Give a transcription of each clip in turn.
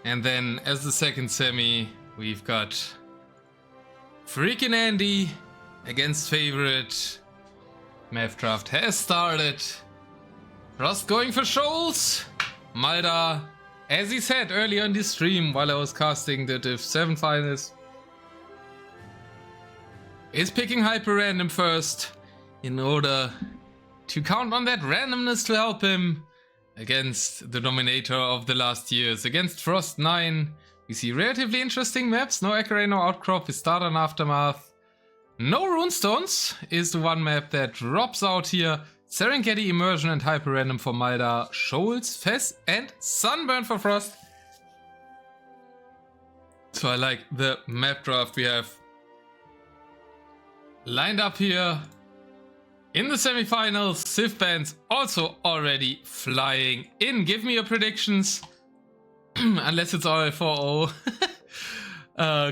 And then as the second semi, we've got freaking Andy against favorite. Map draft has started. Frost going for Shoals. Maldhar, as he said earlier in the stream while I was casting the Div 7 finals, is picking hyper random first in order to count on that randomness to help him against the dominator of the last years. Against Frost 9, we see relatively interesting maps. No Accurate, no Outcrop, we start on Aftermath. No Runestones is the one map that drops out here. Serengeti, Immersion and Hyper Random for Maldhar. Shoals, Fez and Sunburn for Frost. So I like the map draft we have lined up here. In the semifinals, Civ bands also already flying in. Give me your predictions. Unless it's all 4-0.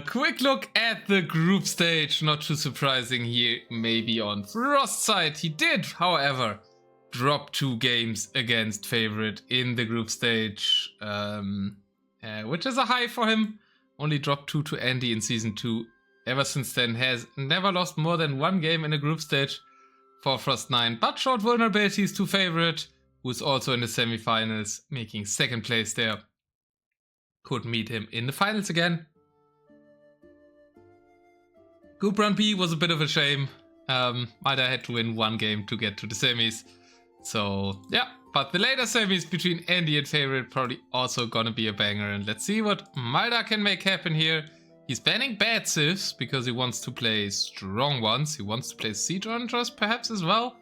Quick look at the group stage. Not too surprising here, maybe on Frost's side. He did, however, drop 2 games against favorite in the group stage, which is a high for him. Only dropped 2 to Andy in Season 2. Ever since then, has never lost more than 1 game in a group stage for Frost 9, but showed vulnerabilities to favorite, who's also in the semifinals, making 2nd place there. Could meet him in the finals again. Group Run B was a bit of a shame. Maldhar had to win 1 game to get to the semis. So yeah, but the later semis between Andy and favorite probably also gonna be a banger. And let's see what Maldhar can make happen here. He's banning bad civs because he wants to play strong ones. He wants to play Siege Hunters perhaps as well.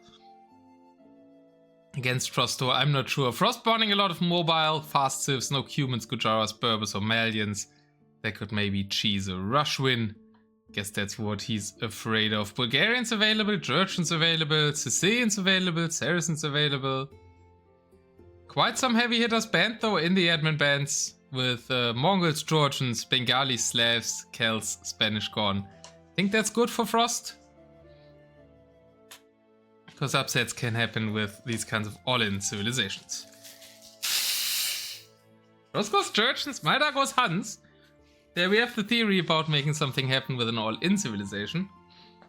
Against Frostor, I'm not sure. Frost banning a lot of mobile, fast civs, no Cumans, Gujaras, Berbers or Malians. They could maybe cheese a rush win. Guess that's what he's afraid of. Bulgarians available, Georgians available, Sicilians available, Saracens available. Quite some heavy hitters banned though in the admin bans. With Mongols, Georgians, Bengali, Slavs, Celts, Spanish gone. Think that's good for Frost? Because upsets can happen with these kinds of all-in civilizations. Frost goes Georgians, Maldhar goes Huns. There we have the theory about making something happen with an all-in civilization.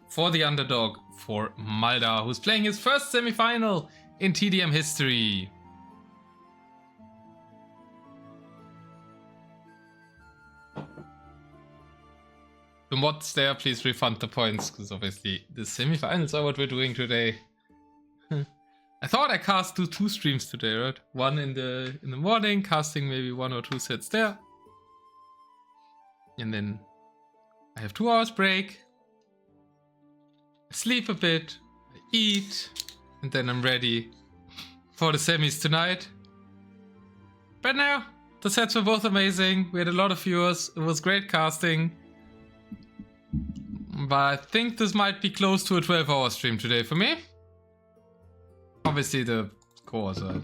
For the underdog, for Maldhar, who's playing his first semi-final in TDM history. The mods there, please refund the points, because obviously the semifinals are what we're doing today. I thought I cast 2 streams today, right? One in the morning, casting maybe 1 or 2 sets there. And then I have 2 hours break. I sleep a bit, I eat, and then I'm ready for the semis tonight. But now, the sets were both amazing. We had a lot of viewers. It was great casting. But I think this might be close to a 12-hour stream today for me. Obviously the cores are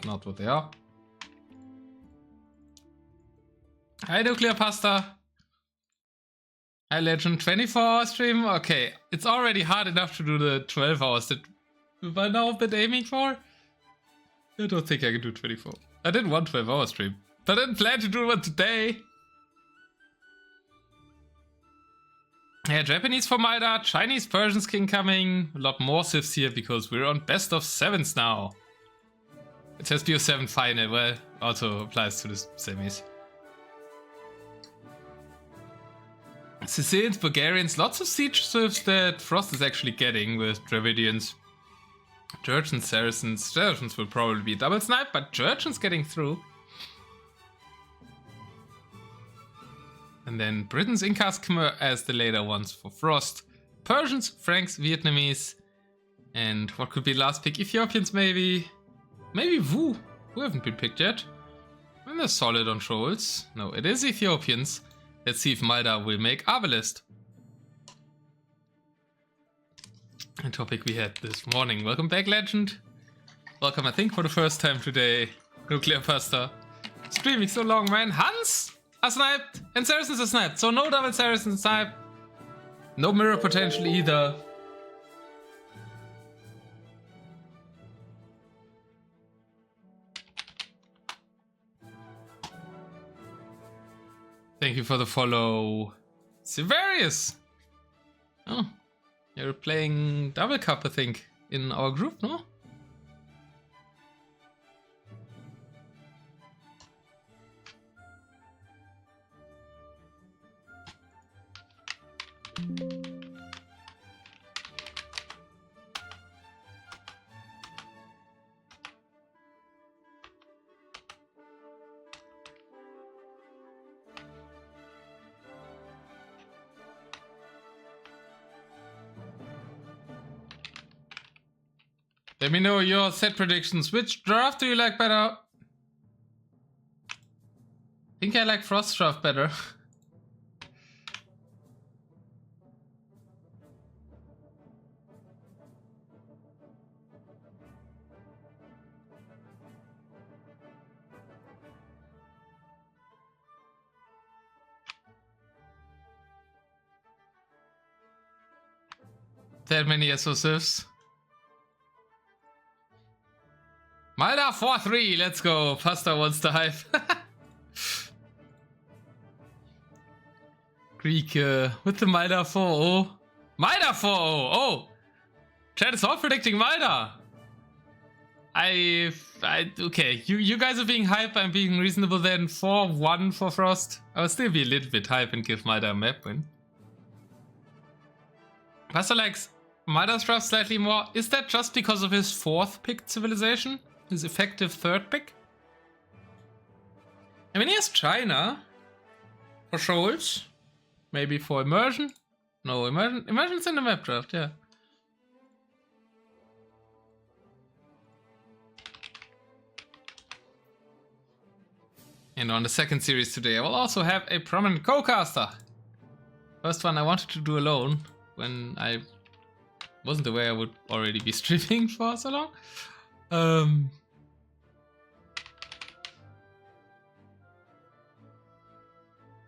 not what they are. Hi Nuclear Pasta. Hi Legend, 24-hour stream? Okay, it's already hard enough to do the 12 hours that we've by now been aiming for. I don't think I can do 24. I did one 12-hour stream, but I didn't plan to do one today. Yeah, Japanese for Maldhar, Chinese Persians king coming, a lot more civs here because we're on best of 7s now. It says BO7 final, well, also applies to the semis. Sicilians, Bulgarians, lots of siege civs that Frost is actually getting with Dravidians. Georgians, Saracens, Saracens will probably be double snipe, but Georgians getting through. And then Britons, Incas, Khmer as the later ones for Frost. Persians, Franks, Vietnamese. And what could be last pick? Ethiopians maybe. Maybe Wu. Who haven't been picked yet. And they're solid on Shoals. No, it is Ethiopians. Let's see if Maldhar will make Arbalest. A topic we had this morning. Welcome back, Legend. Welcome, I think, for the first time today. Nuclear Pasta. Streaming so long, man. Hans are sniped and Saracens are sniped. So no double Saracen snipe. No mirror potential either. Thank you for the follow. Severius! Oh, you're playing Double Cup, I think, in our group, no? Let me know your set predictions. Which draft do you like better? I think I like Frost draft better. That many SO-Sifs. Maldhar 4-3, let's go. Pasta wants to hype. Greek with the Maldhar 4-0. Maldhar 4-0! Oh! Chat is all predicting Maldhar. Okay, you guys are being hype, I'm being reasonable then. 4-1 for Frost. I will still be a little bit hype and give Maldhar a map win. Pasta likes Maldhar's draft slightly more. Is that just because of his 4th picked civilization? His effective 3rd pick? I mean, he has China for Shoals. Maybe for Immersion? No, Immersion's in the map draft, yeah. And on the 2nd series today, I will also have a prominent co-caster. First one I wanted to do alone, when I wasn't aware I would already be streaming for so long.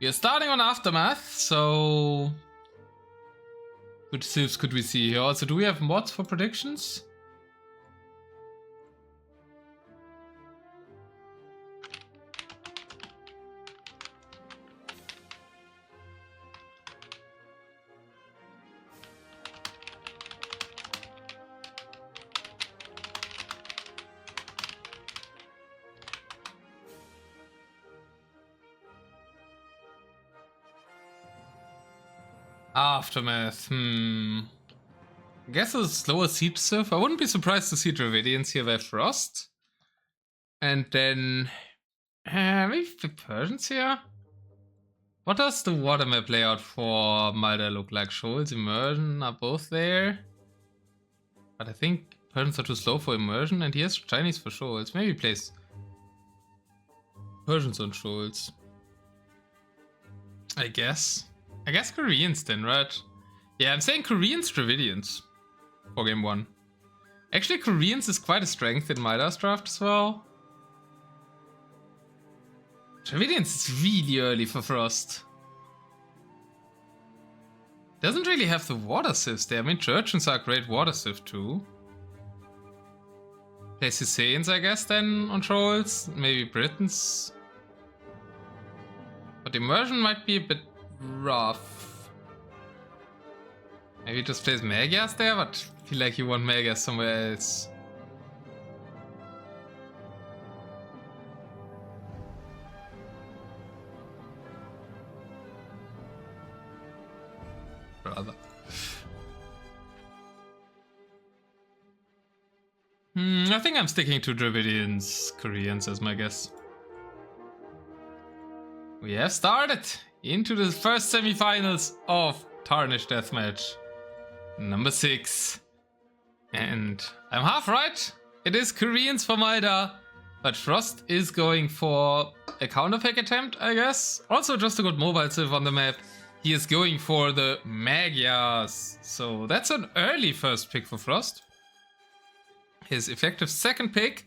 We are starting on Aftermath, so which civs could we see here? Also, do we have mods for predictions? Aftermath, I guess a slower siege civ. I wouldn't be surprised to see Dravidians here by Frost. And then maybe the Persians here? What does the water map layout for Maldhar look like? Shoals, Immersion are both there. But I think Persians are too slow for Immersion, and he has Chinese for Shoals. Maybe he plays Persians on Shoals. I guess Koreans then, right? Yeah, I'm saying Koreans, Dravidians for game 1. Actually, Koreans is quite a strength in Maldhar's draft as well. Dravidians is really early for Frost. Doesn't really have the water civs there. I mean, Churchians are a great water civ too. Plays Husseins, I guess, then on trolls. Maybe Britons. But Immersion might be a bit rough. Maybe just plays Magyars there, but I feel like you want Magyars somewhere else. Brother. I think I'm sticking to Dravidians, Koreans as my guess. We have started into the first semi-finals of Tarnished Deathmatch. Number 6. And I'm half right. It is Koreans for Maldhar, but Frost is going for a counterpick attempt, I guess. Also just a good mobile civ on the map. He is going for the Magyars. So that's an early first pick for Frost. His effective second pick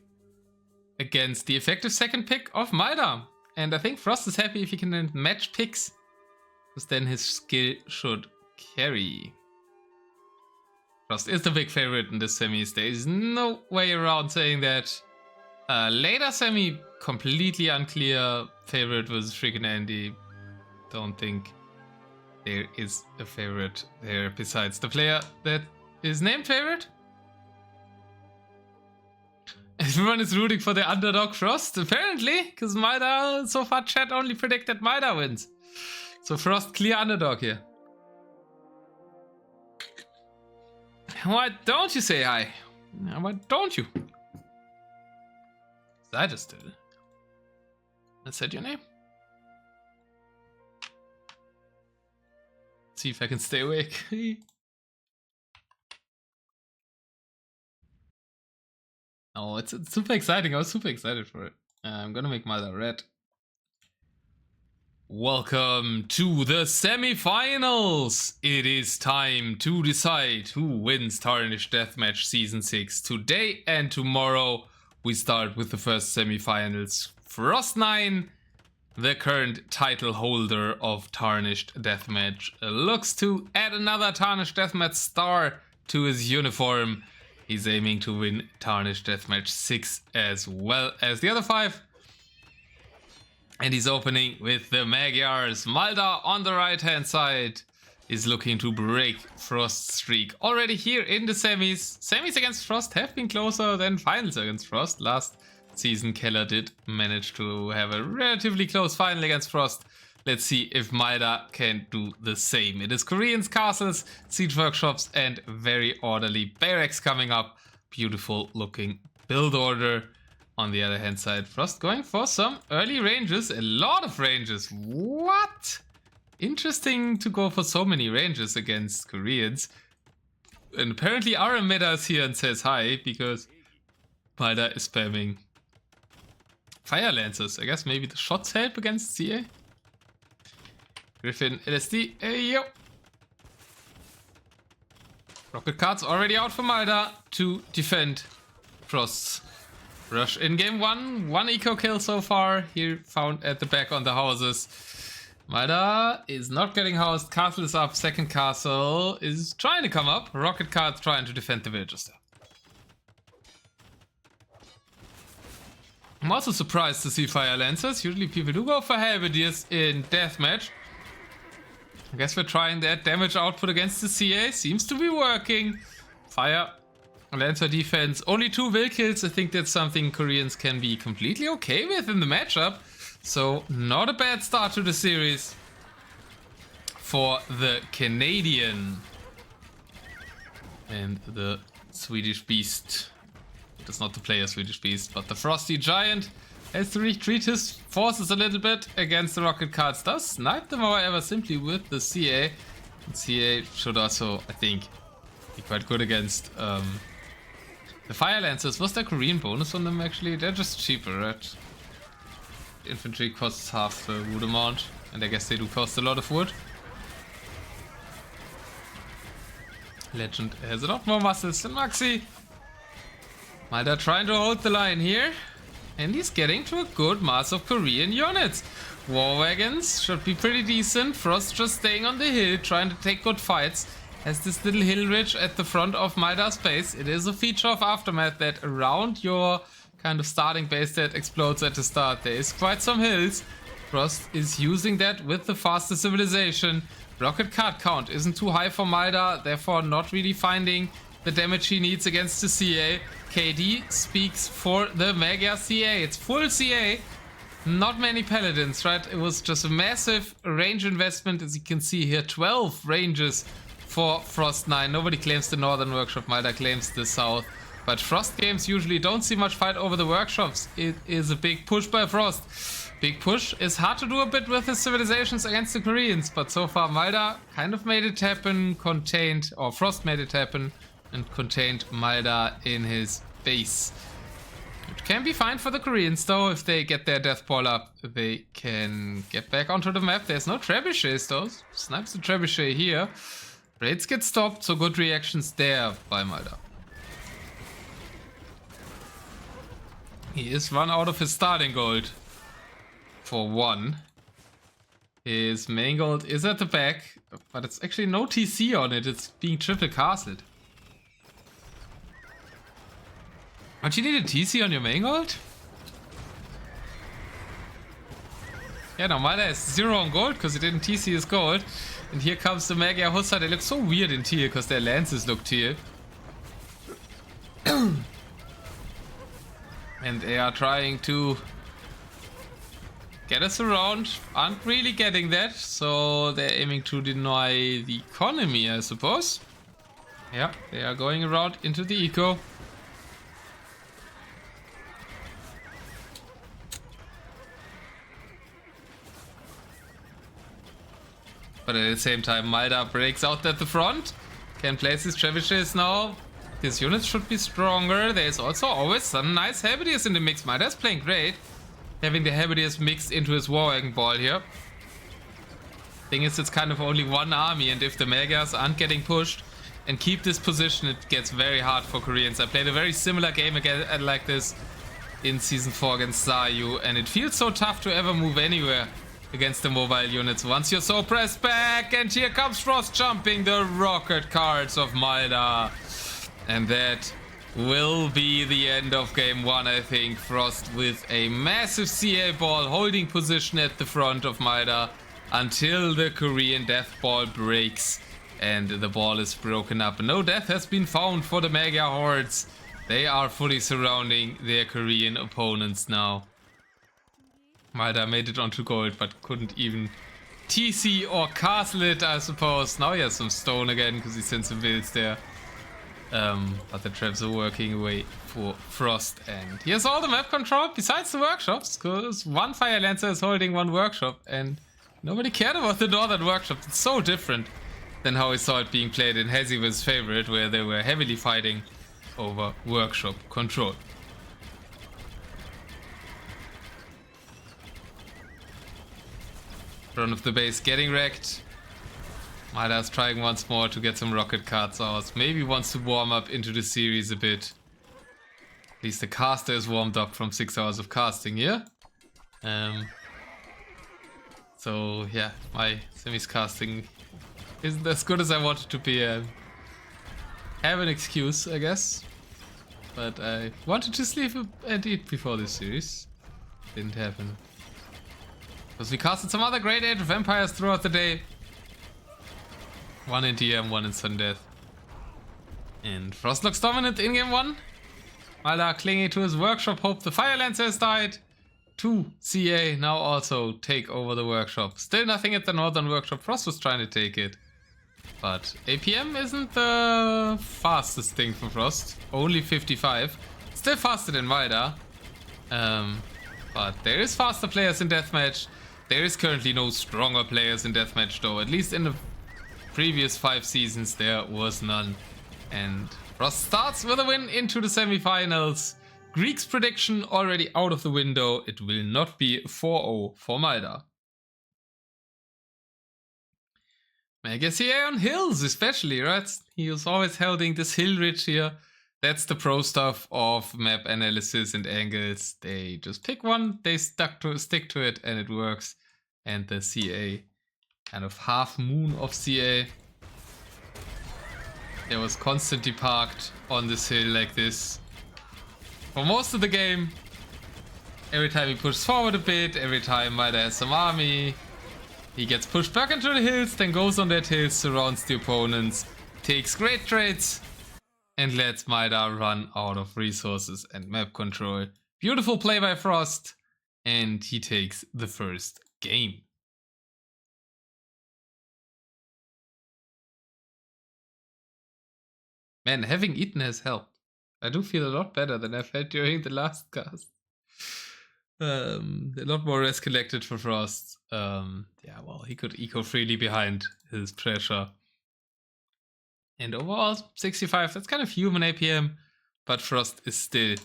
against the effective second pick of Maldhar. And I think Frost is happy if he can then match picks, because then his skill should carry. Frost is the big favorite in this semis. There is no way around saying that. Later semi, completely unclear favorite versus freaking Andy. don't think there is a favorite there besides the player that is named favorite. Everyone is rooting for the underdog Frost, apparently, because Maldhar, so far chat only predicted Maldhar wins. So Frost, clear underdog here. Why don't you say hi? Why don't you? I just did it. I said your name. See if I can stay awake. Oh, it's super exciting. I was super excited for it. I'm gonna make Maldhar red. Welcome to the semi-finals! It is time to decide who wins Tarnished Deathmatch Season 6. Today and tomorrow we start with the first semi-finals. Frost9, the current title holder of Tarnished Deathmatch, looks to add another Tarnished Deathmatch star to his uniform. He's aiming to win Tarnished Deathmatch 6 as well as the other 5. And he's opening with the Magyars. Maldhar on the right hand side is looking to break Frost's streak. Already here in the semis. Semis against Frost have been closer than finals against Frost. Last season Keller did manage to have a relatively close final against Frost. Let's see if Maldhar can do the same. It is Koreans, castles, siege workshops and very orderly barracks coming up. Beautiful looking build order. On the other hand side, Frost going for some early ranges, a lot of ranges. What? Interesting to go for so many ranges against Koreans. And apparently Arameda is here and says hi, because Maldhar is spamming Fire Lancers. I guess maybe the shots help against CA. Griffin, LSD, hey yo! Rocket cards already out for Maldhar to defend Frost's rush in game 1. One eco kill so far. Here found at the back on the houses. Maldhar is not getting housed. Castle is up. Second castle is trying to come up. Rocket cards trying to defend the villagers there. I'm also surprised to see Fire Lancers. Usually people do go for Halberdiers in Deathmatch. I guess we're trying that damage output against the CA. Seems to be working. Fire Lancer defense, only 2 will kills. I think that's something Koreans can be completely okay with in the matchup. So not a bad start to the series for the Canadian. And the Swedish Beast. That's not the player Swedish Beast, but the Frosty Giant has to retreat his forces a little bit against the rocket cards. Does snipe them, however, simply with the CA. And CA should also, I think, be quite good against the Fire Lancers. Was there Korean bonus on them actually? They're just cheaper, right? Infantry costs half the wood amount, and I guess they do cost a lot of wood. Legend has a lot more muscles than Maxi. Maldhar trying to hold the line here, and he's getting to a good mass of Korean units. War wagons should be pretty decent. Frost just staying on the hill, trying to take good fights. Has this little hill ridge at the front of Maldhar's base. It is a feature of Aftermath that around your kind of starting base that explodes at the start, there is quite some hills. Frost is using that with the faster civilization. Rocket card count isn't too high for Maldhar, therefore not really finding the damage he needs against the CA. KD speaks for the Magyar CA. It's full CA. Not many paladins, right? It was just a massive range investment, as you can see here. 12 ranges for Frost9. Nobody claims the Northern Workshop. Maldhar claims the South. But Frost games usually don't see much fight over the workshops. It is a big push by Frost. Big push is hard to do a bit with his civilizations against the Koreans. But so far Maldhar kind of made it happen, contained, or Frost made it happen and contained Maldhar in his base. It can be fine for the Koreans though. If they get their death ball up, they can get back onto the map. There's no trebuchets though. Snipes the trebuchet here. Raids get stopped, so good reactions there by Maldhar. He is run out of his starting gold for 1. His main gold is at the back, but it's actually no TC on it. It's being triple castled. Don't you need a TC on your main gold? Yeah, no, Maldhar is 0 on gold because he didn't TC his gold. And here comes the Magyar Hussar. They look so weird in tier because their lances look tier. And they are trying to get us around. Aren't really getting that. So they're aiming to deny the economy, I suppose. Yeah, they are going around into the eco. But at the same time, Maldhar breaks out at the front. Can place his trebuchets now. His units should be stronger. There's also always some nice Halberdiers in the mix. Maldhar's playing great. Having the Halberdiers mixed into his War Wagon ball here. Thing is, it's kind of only one army, and if the Magyars aren't getting pushed and keep this position, it gets very hard for Koreans. I played a very similar game again like this in Season 4 against Zayu, and it feels so tough to ever move anywhere against the mobile units once you're so pressed back. And here comes Frost jumping the rocket cards of Maldhar. And that will be the end of game 1, I think. Frost with a massive CA ball holding position at the front of Maldhar until the Korean death ball breaks and the ball is broken up. No death has been found for the Magyar hordes. They are fully surrounding their Korean opponents now. Maldhar made it onto gold, but couldn't even TC or castle it, I suppose. Now he has some stone again, because he sent some builds there. But the traps are working away for Frost. And he has all the map control, besides the workshops, because one Fire Lancer is holding one workshop, and nobody cared about the Northern workshop. It's so different than how we saw it being played in Hesiva's favorite, where they were heavily fighting over workshop control. Front of the base getting wrecked. Maldhar's trying once more to get some rocket cards out. Maybe wants to warm up into the series a bit. At least the caster is warmed up from 6 hours of casting here. So yeah, my semis casting isn't as good as I want it to be. I have an excuse, I guess. But I wanted to sleep and eat before this series. Didn't happen. Because we casted some other great Age of Empires throughout the day. One in TDM, one in Sudden Death. And Frost looks dominant in game 1. Maldhar clinging to his workshop, hope the Fire Lancer has died. 2 CA now also take over the workshop. Still nothing at the Northern workshop. Frost was trying to take it. But APM isn't the fastest thing for Frost. Only 55. Still faster than Maldhar. But there is faster players in Deathmatch. There is currently no stronger players in Deathmatch though. At least in the previous 5 seasons there was none. And Frost starts with a win into the semifinals. Greek's prediction already out of the window. It will not be 4-0 for Maldhar. Magyar CA on hills especially, right? He was always holding this hill ridge here. That's the pro stuff of map analysis and angles. They just pick one, they stick to it, and it works. And the CA, kind of half moon of CA, it was constantly parked on this hill like this for most of the game. Every time he pushes forward a bit, every time Maldhar has some army, he gets pushed back into the hills, then goes on that hill, surrounds the opponents, takes great trades, and lets Maldhar run out of resources and map control. Beautiful play by Frost, and he takes the first game. Man, having eaten has helped. I do feel a lot better than I felt during the last cast. A lot more rest collected for Frost. Yeah, well, he could eco freely behind his pressure. And overall, 65, that's kind of human APM, but Frost is still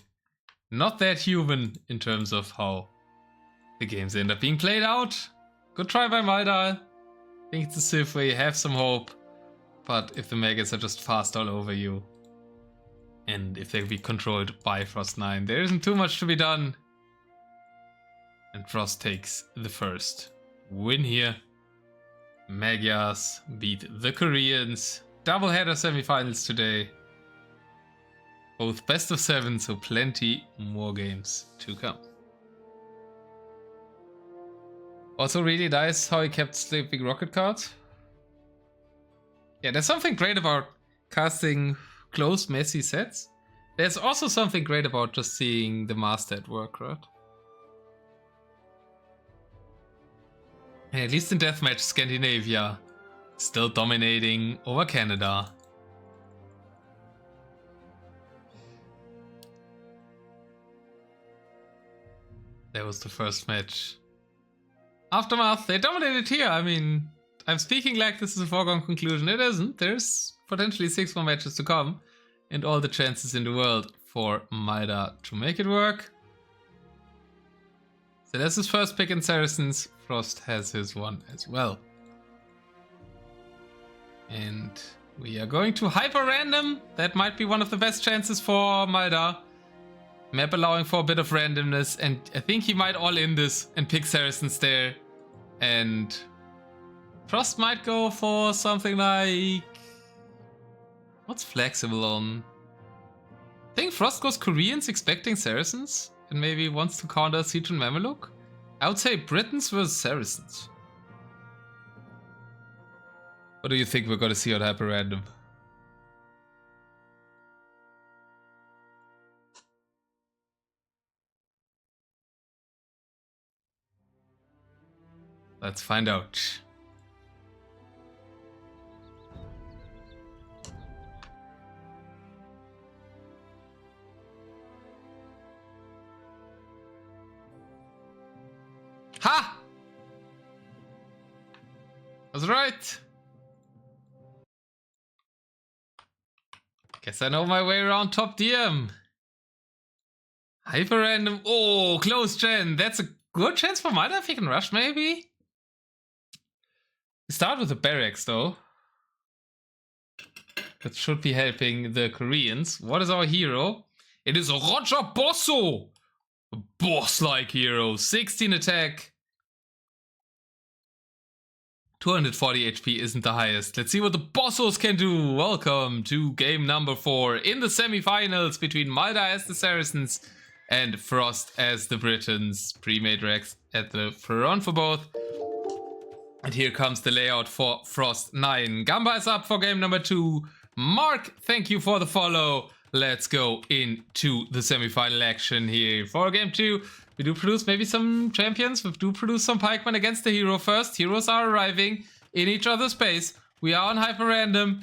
not that human in terms of how the games end up being played out. Good try by Maldhar. I think it's a Civ where you have some hope, but if the Magyars are just fast all over you, and if they be controlled by Frost 9, there isn't too much to be done. And Frost takes the first win here. Magyars beat the Koreans. Doubleheader semifinals today. Both best of 7, so plenty more games to come. Also really nice how he kept sleeping rocket cards. Yeah, there's something great about casting close, messy sets. There's also something great about just seeing the master at work, right? And at least in Deathmatch, Scandinavia still dominating over Canada. That was the first match. Aftermath, they dominated here. I mean, I'm speaking like this is a foregone conclusion. It isn't. There's potentially 6 more matches to come. And all the chances in the world for Maldhar to make it work. So that's his first pick in Saracens. Frost has his one as well. And we are going to hyper random. That might be one of the best chances for Maldhar. Map allowing for a bit of randomness, and I think he might all in this and pick Saracens there. And Frost might go for something like... What's flexible on? I think Frost goes Koreans expecting Saracens and maybe wants to counter Siege and Mameluke. I would say Britons versus Saracens. What do you think we're gonna see on hyper random? Let's find out. Ha! I was right. Guess I know my way around top DM. Hyper random. Oh, close gen. That's a good chance for Maldhar if he can rush, maybe. Start with the barracks though. That should be helping the Koreans. What is our hero? It is Roger Bosso! A boss-like hero. 16 attack. 240 HP isn't the highest. Let's see what the Bossos can do. Welcome to game number 4 in the semi-finals between Maldhar as the Saracens and Frost as the Britons. Pre-made Rex at the front for both. And here comes the layout for Frost 9. Gamba is up for game number 2. Mark, thank you for the follow. Let's go into the semi-final action here. For game 2, we do produce maybe some champions. We do produce some pikemen against the hero first. Heroes are arriving in each other's base. We are on hyper random.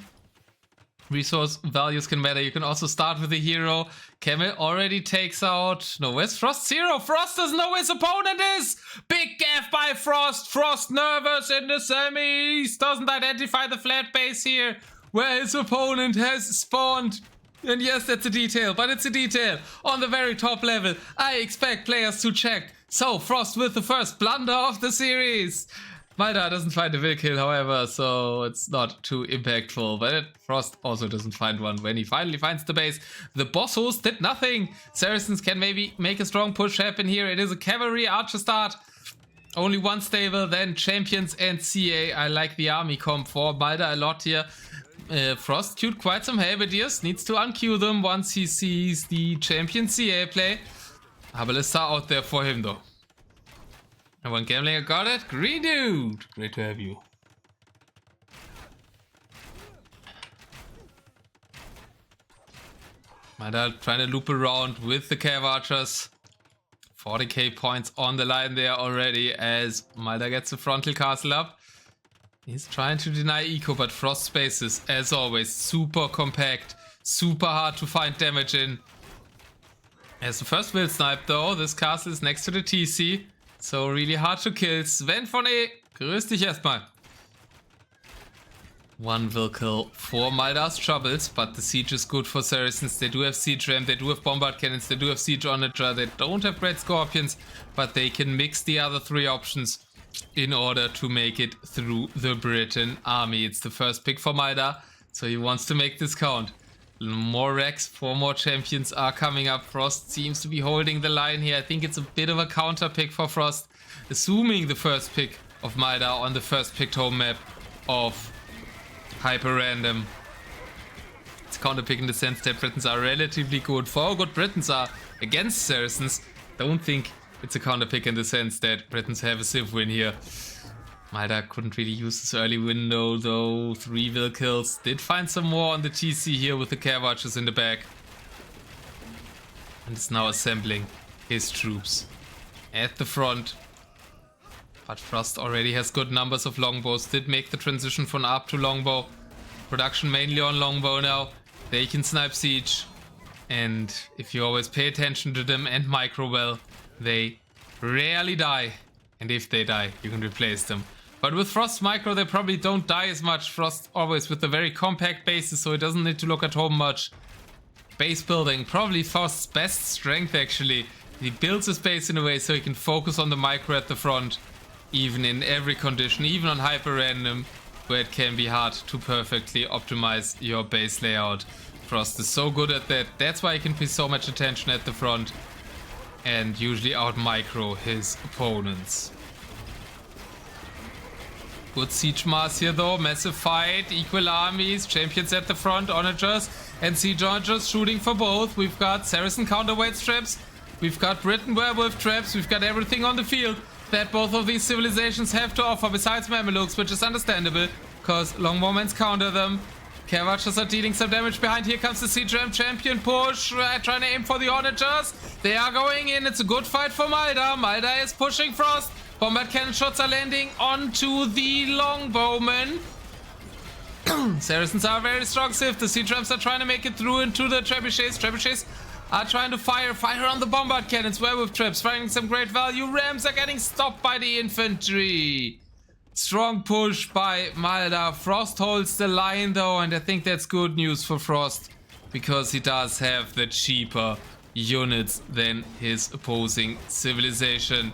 Resource values can matter. You can also start with a hero. Camel already takes out... No, where's Frost's hero? Frost doesn't know where his opponent is! Big gaff by Frost! Frost nervous in the semis! Doesn't identify the flat base here, where his opponent has spawned. And yes, that's a detail, but it's a detail. On the very top level, I expect players to check. So, Frost with the first blunder of the series. Maldhar doesn't find a will kill, however, so it's not too impactful. But Frost also doesn't find one when he finally finds the base. The Bossos did nothing. Saracens can maybe make a strong push happen here. It is a cavalry archer start. Only one stable, then champions and CA. I like the army comp for Maldhar a lot here. Frost queued quite some halberdiers. Needs to unqueue them once he sees the champion CA play. Abalista out there for him though. And one gambling, got it. Green dude! Great to have you. Maldhar trying to loop around with the Cav Archers. 40k points on the line there already as Maldhar gets the frontal castle up. He's trying to deny eco, but Frost spaces, as always, super compact. Super hard to find damage in. As the first will snipe though, this castle is next to the TC. So really hard to kill. Sven von E, grüß dich erstmal. One will kill for Maldhar's troubles, but the siege is good for Saracens. They do have siege ram, they do have bombard cannons, they do have siege onager, they don't have red scorpions, but they can mix the other 3 options in order to make it through the Briton army. It's the first pick for Maldhar, so he wants to make this count. More Rex, 4 more champions are coming up. Frost seems to be holding the line here. I think it's a bit of a counter pick for Frost, assuming the first pick of Maldhar on the first picked home map of hyper random. It's counter pick in the sense that Britons are relatively good. 4 good Britons are against Saracens. Don't think it's a counter pick in the sense that Britons have a Civ win here. Maldhar couldn't really use this early window though. 3 will kills. Did find some more on the TC here with the care watchers in the back. And is now assembling his troops at the front. But Frost already has good numbers of longbows. Did make the transition from ARP to longbow. Production mainly on longbow now. They can snipe siege. And if you always pay attention to them and micro well, they rarely die. And if they die, you can replace them. But with Frost micro, they probably don't die as much. Frost always with a very compact bases, so he doesn't need to look at home much. Base building, probably Frost's best strength actually. He builds his base in a way so he can focus on the micro at the front. Even in every condition, even on hyper random, where it can be hard to perfectly optimize your base layout. Frost is so good at that. That's why he can pay so much attention at the front. And usually out micro his opponents. Good siege mass here though, massive fight, equal armies, champions at the front, onagers and siege onagers shooting for both. We've got Saracen counterweight traps, we've got Briton werewolf traps, we've got everything on the field that both of these civilizations have to offer besides Mamelukes, which is understandable, because longbowmen counter them. Care watchers are dealing some damage behind. Here comes the siege ram champion push, trying to aim for the onagers. They are going in, it's a good fight for Maldhar. Maldhar is pushing Frost. Bombard cannon shots are landing onto the longbowmen. Saracens are very strong Civ. The siege rams are trying to make it through into the trebuchets. Trebuchets are trying to fire on the bombard cannons. Werewolf traps finding some great value. Rams are getting stopped by the infantry. Strong push by Maldhar. Frost holds the line though, and I think that's good news for Frost, because he does have the cheaper units than his opposing civilization.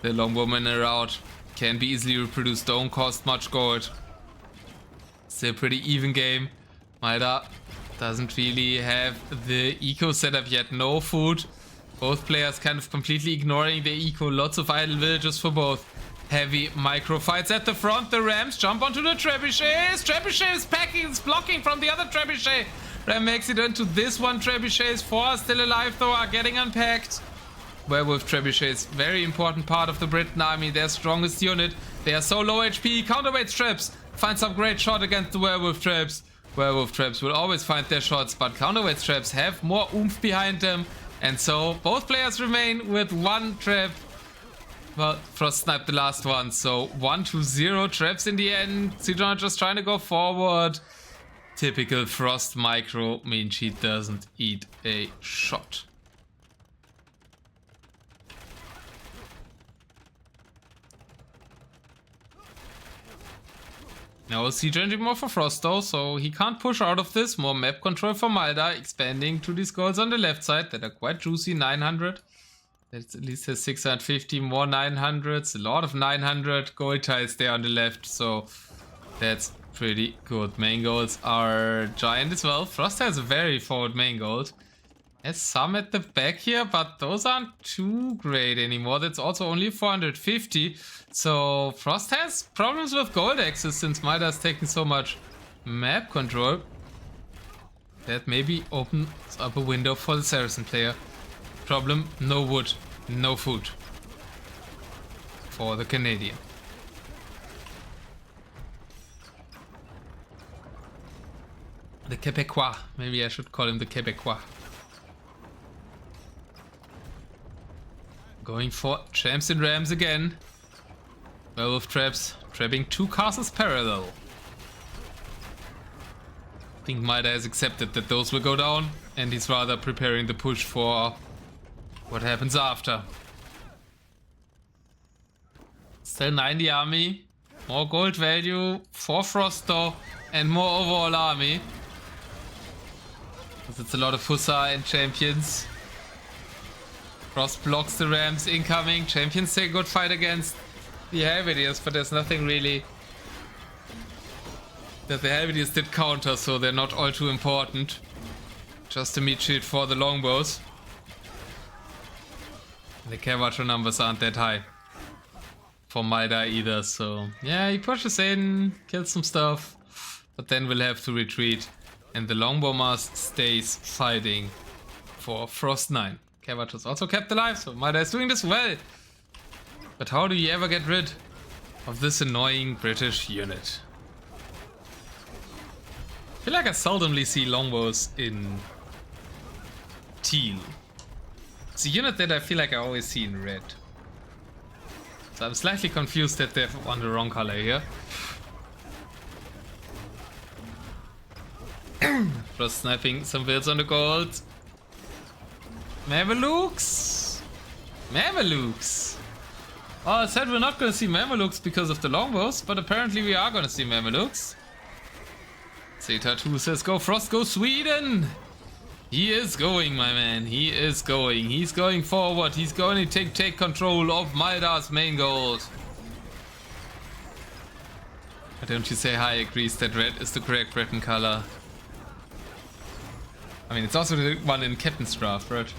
The longbowmen are out, can be easily reproduced, don't cost much gold. Still a pretty even game. Maldhar doesn't really have the eco setup yet, no food. Both players kind of completely ignoring the eco, lots of idle villages for both. Heavy micro fights at the front, the rams jump onto the trebuchets. Trebuchet is packing, is blocking from the other trebuchet. Ram makes it into this one trebuchet. 4 are still alive though, are getting unpacked. Werewolf trebuchets, very important part of the Briton army, their strongest unit. They are so low HP. Counterweight traps find some great shot against the werewolf traps. Werewolf traps will always find their shots, but counterweight traps have more oomph behind them. And so both players remain with 1 trap. Well, Frost sniped the last one, so 1-0 traps in the end. Sijon just trying to go forward. Typical Frost micro means she doesn't eat a shot. Now siege engine more for Frost though, so he can't push out of this. More map control for Maldhar, expanding to these goals on the left side that are quite juicy. 900. That's at least has 650, more 900s, a lot of 900 gold ties there on the left, so that's pretty good. Main goals are giant as well. Frost has a very forward main gold. Has some at the back here, but those aren't too great anymore. That's also only 450. So Frost has problems with gold access since Maldhar's taking so much map control. That maybe opens up a window for the Saracen player. Problem, no wood, no food. For the Canadian. The Quebecois. Maybe I should call him the Quebecois. Going for champs and rams again. Werewolf traps, trapping 2 castles parallel. I think Maldhar has accepted that those will go down, and he's rather preparing the push for what happens after. Still 90 army, more gold value for Frost though, and more overall army. Because it's a lot of Hussar and champions. Frost blocks the rams incoming. Champions take a good fight against the Helvetiers, but there's nothing really that the Helvetiers did counter, so they're not all too important. Just a meat shield for the longbows. The Cavatro numbers aren't that high for Maldhar either, so yeah, he pushes in, kills some stuff, but then we'll have to retreat, and the longbow mass stays fighting for Frost 9. Cabbage was also kept alive, so Maldhar is doing this well. But how do you ever get rid of this annoying British unit? I feel like I seldomly see longbows in teal. It's a unit that I feel like I always see in red. So I'm slightly confused that they've won the wrong color here. Just sniping some builds on the gold. Mamelukes! Mamelukes! Oh, I said we're not gonna see Mamelukes because of the longbows, but apparently we are gonna see Mamelukes. Zeta 2 says go Frost, go Sweden! He is going, my man. He is going. He's going forward. He's going to take control of Maldhar's main gold. Why don't you say hi, agrees that red is the correct Britain color? I mean, it's also the one in Captain's Draft, right?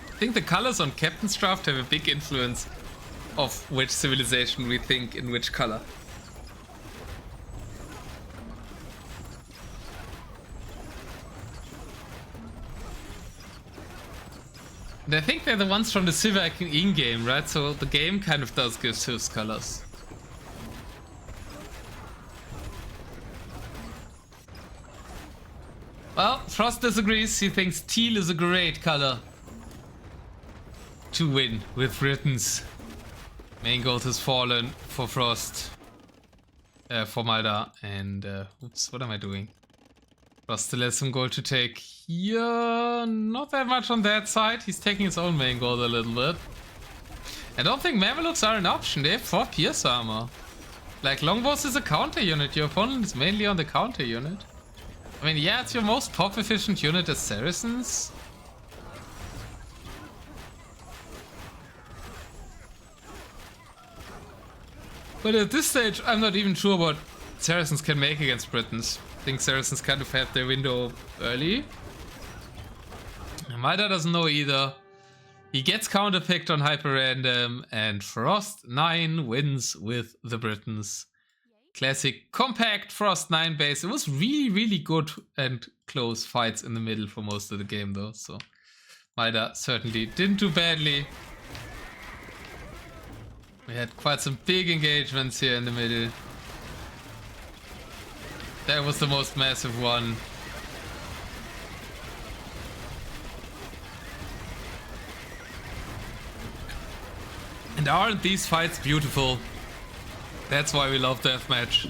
I think the colors on Captain's Draft have a big influence of which civilization we think in which color. And I think they're the ones from the Civ in-game, right? So the game kind of does give Civ's colors. Well, Frost disagrees. He thinks teal is a great color to win with Britons. Main gold has fallen for Frost. For Maldhar. And, oops, what am I doing? Frost still has some gold to take here. Not that much on that side. He's taking his own main gold a little bit. I don't think Mamelukes are an option. They have 4 pierce armor. Like, longbows is a counter unit. Your opponent is mainly on the counter unit. I mean, yeah, it's your most pop efficient unit as Saracens. But at this stage, I'm not even sure what Saracens can make against Britons. I think Saracens kind of had their window early. Maldhar doesn't know either. He gets counterpicked on hyper random, and Frost 9 wins with the Britons. Classic compact Frost 9 base. It was really, really good and close fights in the middle for most of the game though. So Maldhar certainly didn't do badly. We had quite some big engagements here in the middle. That was the most massive one. And aren't these fights beautiful? That's why we love Deathmatch.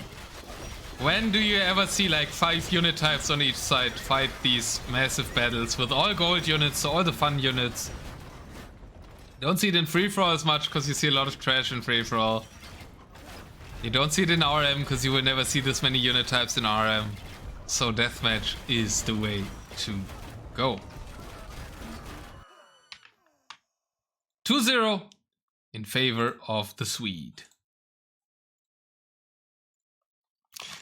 When do you ever see like 5 unit types on each side fight these massive battles with all gold units, all the fun units? You don't see it in free-for-all as much because you see a lot of trash in free-for-all. You don't see it in RM because you will never see this many unit types in RM. So Deathmatch is the way to go. 2-0 in favor of the Swede.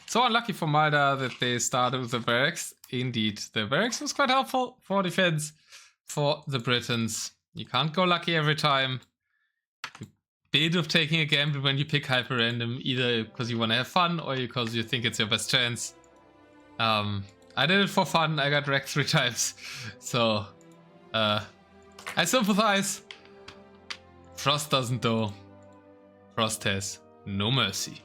So unlucky for Maldhar that they started with the barracks. Indeed, the barracks was quite helpful for defense for the Britons. You can't go lucky every time. A bit of taking a gamble when you pick hyper random, either because you want to have fun or because you think it's your best chance. I did it for fun. I got wrecked 3 times. So, I sympathize. Frost doesn't though. Frost has no mercy.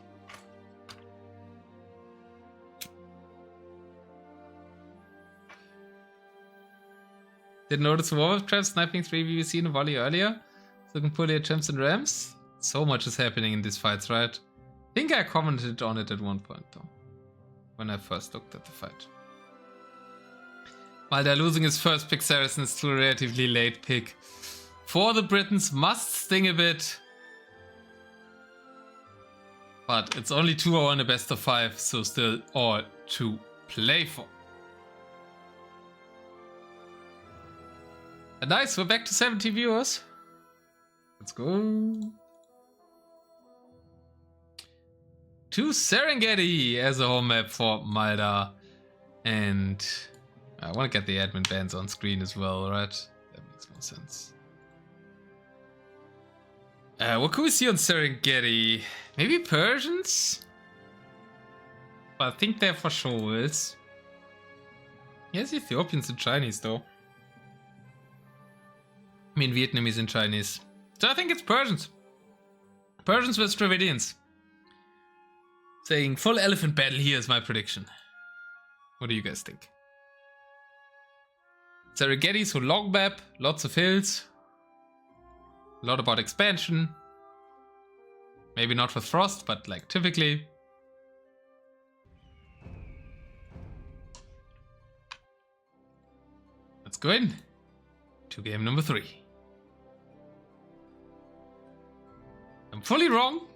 Didn't notice the warp trap sniping 3 VVC in a volley earlier. So you can pull your gems and rams. So much is happening in these fights, right? I think I commented on it at one point though. When I first looked at the fight. Maldhar losing his first pick Saracens to a relatively late pick. For the Britons must sting a bit. But it's only 2-0 in a best of 5, so still all to play for. Nice, we're back to 70 viewers. Let's go. To Serengeti as a home map for Maldhar. And I want to get the admin bans on screen as well, right? That makes more sense. What can we see on Serengeti? Maybe Persians? But I think they're for sure is. Yes, Ethiopians and Chinese though. mean Vietnamese and Chinese. So I think it's Persians. Persians with Dravidians. Saying full elephant battle here is my prediction. What do you guys think? Serengeti, so long map, lots of hills. A lot about expansion. Maybe not with Frost, but like typically. Let's go in to game number 3. I'm fully wrong.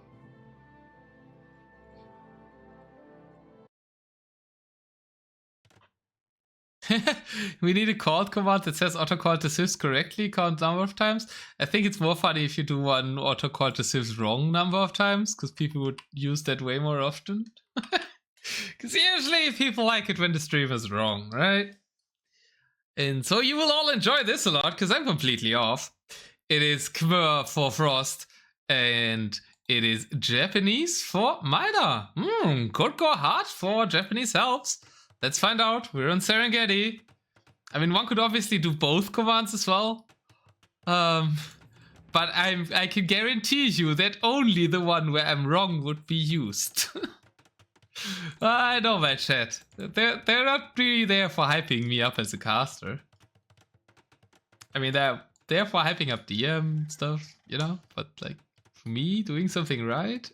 We need a called command that says Otter called the sieves correctly, count number of times. I think it's more funny if you do one Otter called the sieves wrong number of times, because people would use that way more often. Because usually people like it when the streamer's wrong, right? And so you will all enjoy this a lot, because I'm completely off. It is Khmer for Frost, and it is Japanese for Maldhar. Could go hard for Japanese helps. Let's find out. We're on Serengeti. I mean, one could obviously do both commands as well. But I can guarantee you that only the one where I'm wrong would be used. I know my chat. They're not really there for hyping me up as a caster. I mean, they're there for hyping up DM stuff, you know? But like, for me, doing something right?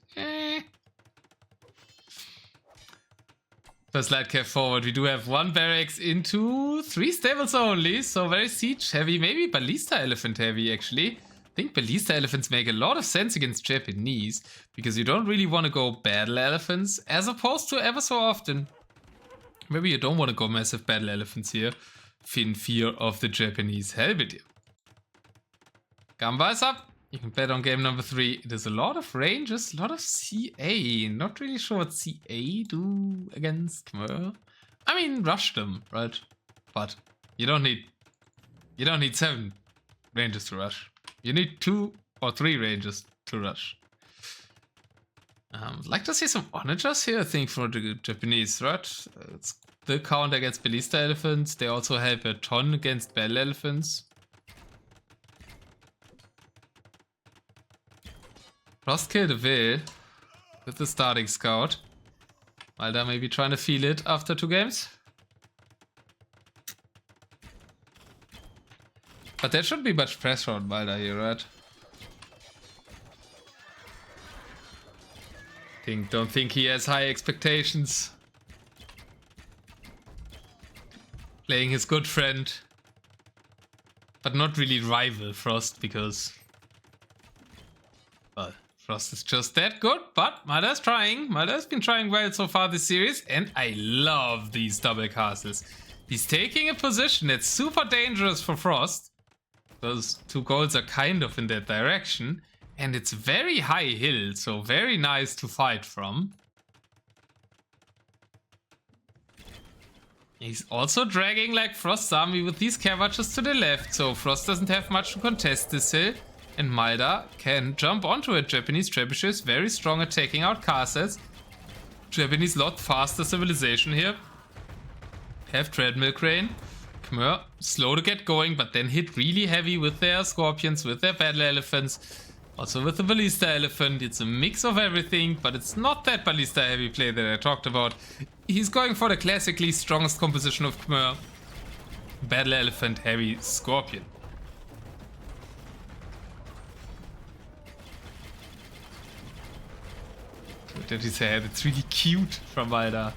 First light cap forward, we do have 1 barracks into 3 stables only, so very siege heavy, maybe ballista elephant heavy actually. I think ballista elephants make a lot of sense against Japanese, because you don't really want to go battle elephants, as opposed to ever so often. Maybe you don't want to go massive battle elephants here, in fear of the Japanese halberd. Gamba is up. You can bet on game number 3. There's a lot of ranges, a lot of CA. Not really sure what CA do against Khmer. I mean, rush them, right? But you don't need 7 ranges to rush. You need 2 or 3 ranges to rush. I'd like to see some onagers here, I think, for the Japanese, right? It's the counter against ballista elephants. They also help a ton against battle elephants. Frost killed a Will with the starting scout. Maldhar may be trying to feel it after 2 games. But there shouldn't be much pressure on Maldhar here, right? Don't think he has high expectations. Playing his good friend. But not really rival Frost, because... well, Frost is just that good, but Maldhar's trying. Maldhar's been trying well so far this series, and I love these double castles. He's taking a position that's super dangerous for Frost. Those 2 goals are kind of in that direction, and it's very high hill, so very nice to fight from. He's also dragging like Frost's army with these cavalries to the left, so Frost doesn't have much to contest this hill. And Maldhar can jump onto it. Japanese trebuchets, very strong at taking out castles. Japanese lot faster civilization here. Have treadmill crane. Khmer slow to get going, but then hit really heavy with their scorpions, with their battle elephants. Also with the ballista elephant. It's a mix of everything, but it's not that ballista heavy play that I talked about. He's going for the classically strongest composition of Khmer. Battle elephant, heavy scorpion. That is sad. It's really cute from Maldhar.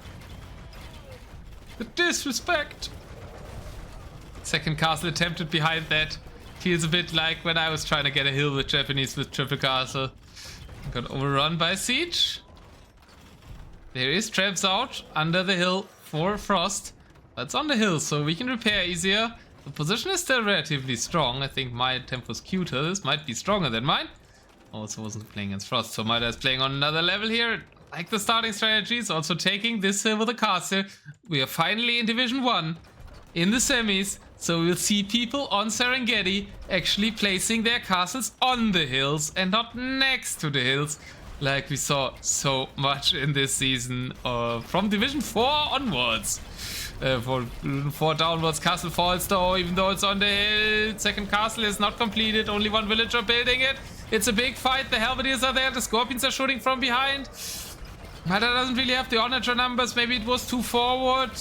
The disrespect! Second castle attempted behind that. Feels a bit like when I was trying to get a hill with Japanese with triple castle. Got overrun by siege. There is traps out under the hill for Frost. That's on the hill, so we can repair easier. The position is still relatively strong. I think my attempt was cuter. This might be stronger than mine. Also wasn't playing against Frost, so Maldhar is playing on another level here. Like the starting strategies, also taking this hill with a castle. We are finally in Division 1, in the semis, so we'll see people on Serengeti actually placing their castles on the hills and not next to the hills. like we saw so much in this season from Division 4 onwards. For Division 4 downwards, Castle falls though, even though it's on the hill. Second castle is not completed, only one villager building it. It's a big fight, the Halberdiers are there, the Scorpions are shooting from behind. Maldhar doesn't really have the Otter numbers, maybe it was too forward.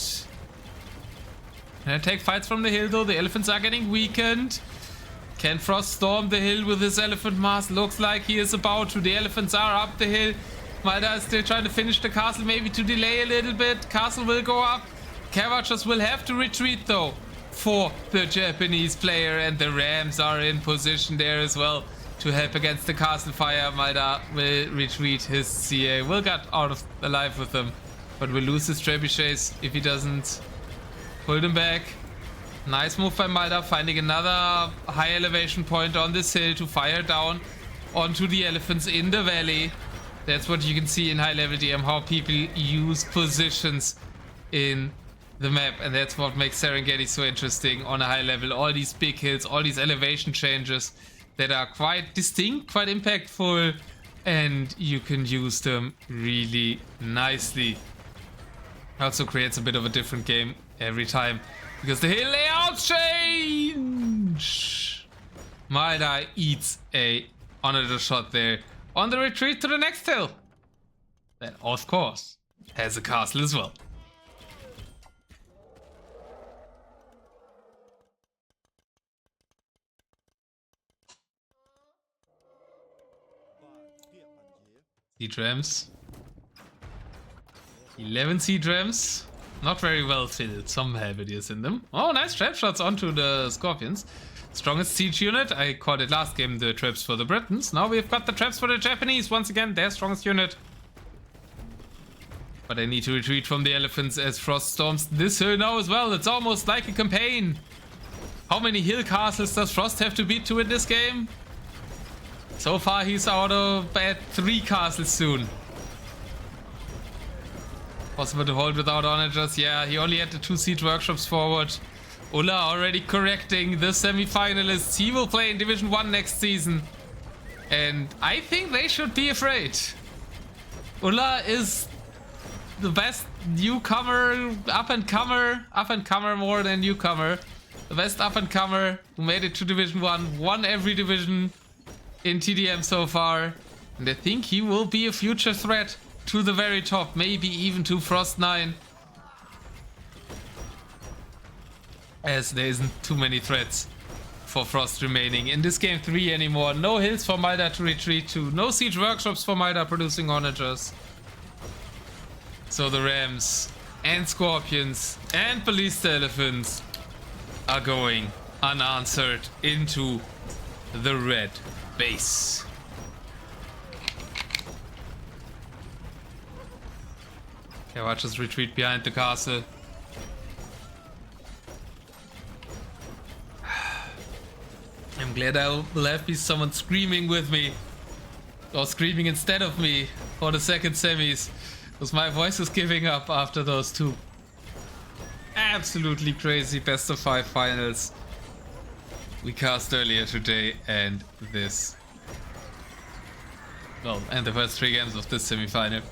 And take fights from the hill though, the elephants are getting weakened. Can Frost storm the hill with his elephant mask? Looks like he is about to. The elephants are up the hill. Maldhar is still trying to finish the castle, maybe to delay a little bit. Castle will go up. Cavalchers will have to retreat though for the Japanese player, and the Rams are in position there as well to help against the castle fire. Maldhar will retreat. His CA will get out of alive with them, but will lose his trebuchets if he doesn't pull them back. Nice move by Maldhar, finding another high elevation point on this hill to fire down onto the elephants in the valley. That's what you can see in high level DM, how people use positions in the map, and that's what makes Serengeti so interesting on a high level. All these big hills, all these elevation changes that are quite distinct, quite impactful, and you can use them really nicely. Also creates a bit of a different game every time, because the hill layouts change. Maldhar eats a honorable shot there on the retreat to the next hill. That, of course, has a castle as well. Siege rams. 11 siege rams. Not very well filled. Some halberdiers in them. Oh, nice trap shots onto the Scorpions. Strongest siege unit. I called it last game the traps for the Britons. Now we've got the traps for the Japanese. Once again, their strongest unit. But I need to retreat from the elephants as Frost storms this hill now as well. It's almost like a campaign. How many hill castles does Frost have to beat to win this game? So far he's out of at 3 castles soon. Possible to hold without onagers. Yeah, he only had the 2 siege workshops forward. Ulla already correcting the semi-finalists. He will play in Division 1 next season. And I think they should be afraid. Ulla is the best newcomer, up-and-comer more than newcomer. The best up-and-comer who made it to Division 1, won every division in TDM so far. And I think he will be a future threat to the very top, maybe even to Frost 9. As there isn't too many threats for Frost remaining in this game 3 anymore. No hills for Maldhar to retreat to. No siege workshops for Maldhar producing onagers. So the Rams and Scorpions and Ballista Elephants are going unanswered into the red base. Okay, watch us retreat behind the castle. I'm glad I will have someone screaming with me, or screaming instead of me for the second semis, because my voice is giving up after those 2 absolutely crazy best of 5 finals we cast earlier today, and this, well, and the first 3 games of this semi-final.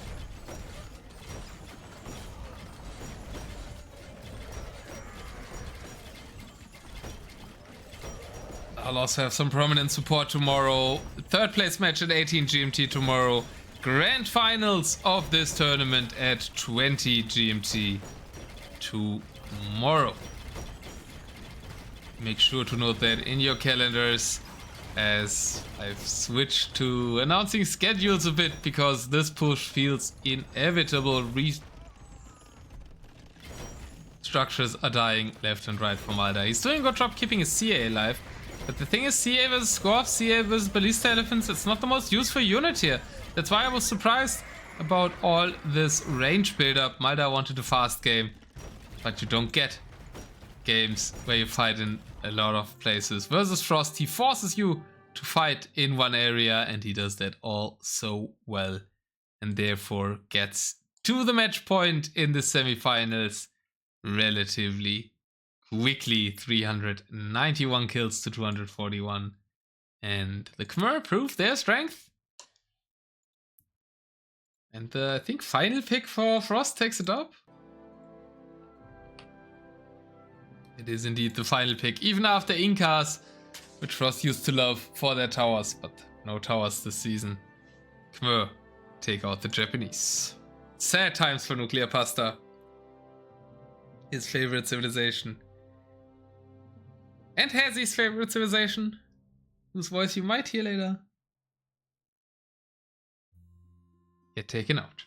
I'll also have some prominent support tomorrow. 3rd place match at 18 GMT tomorrow. Grand finals of this tournament at 20 GMT tomorrow. Make sure to note that in your calendars, as I've switched to announcing schedules a bit because this push feels inevitable. Structures are dying left and right for Maldhar. He's doing a good job keeping his CA alive. But the thing is, CA vs Scorp, CA vs Ballista Elephants, it's not the most useful unit here. That's why I was surprised about all this range build-up. Maldhar wanted a fast game, but you don't get games where you fight in a lot of places. Versus Frost, he forces you to fight in one area, and he does that all so well, and therefore gets to the match point in the semifinals relatively quickly. 391 kills to 241, and the Khmer proved their strength. And the, I think, final pick for Frost takes it up. It is indeed the final pick, even after Incas, which Frost used to love for their towers, but no towers this season. Khmer, take out the Japanese. Sad times for Nuclear Pasta. His favorite civilization. And Hazy's favorite civilization, whose voice you might hear later. Get taken out.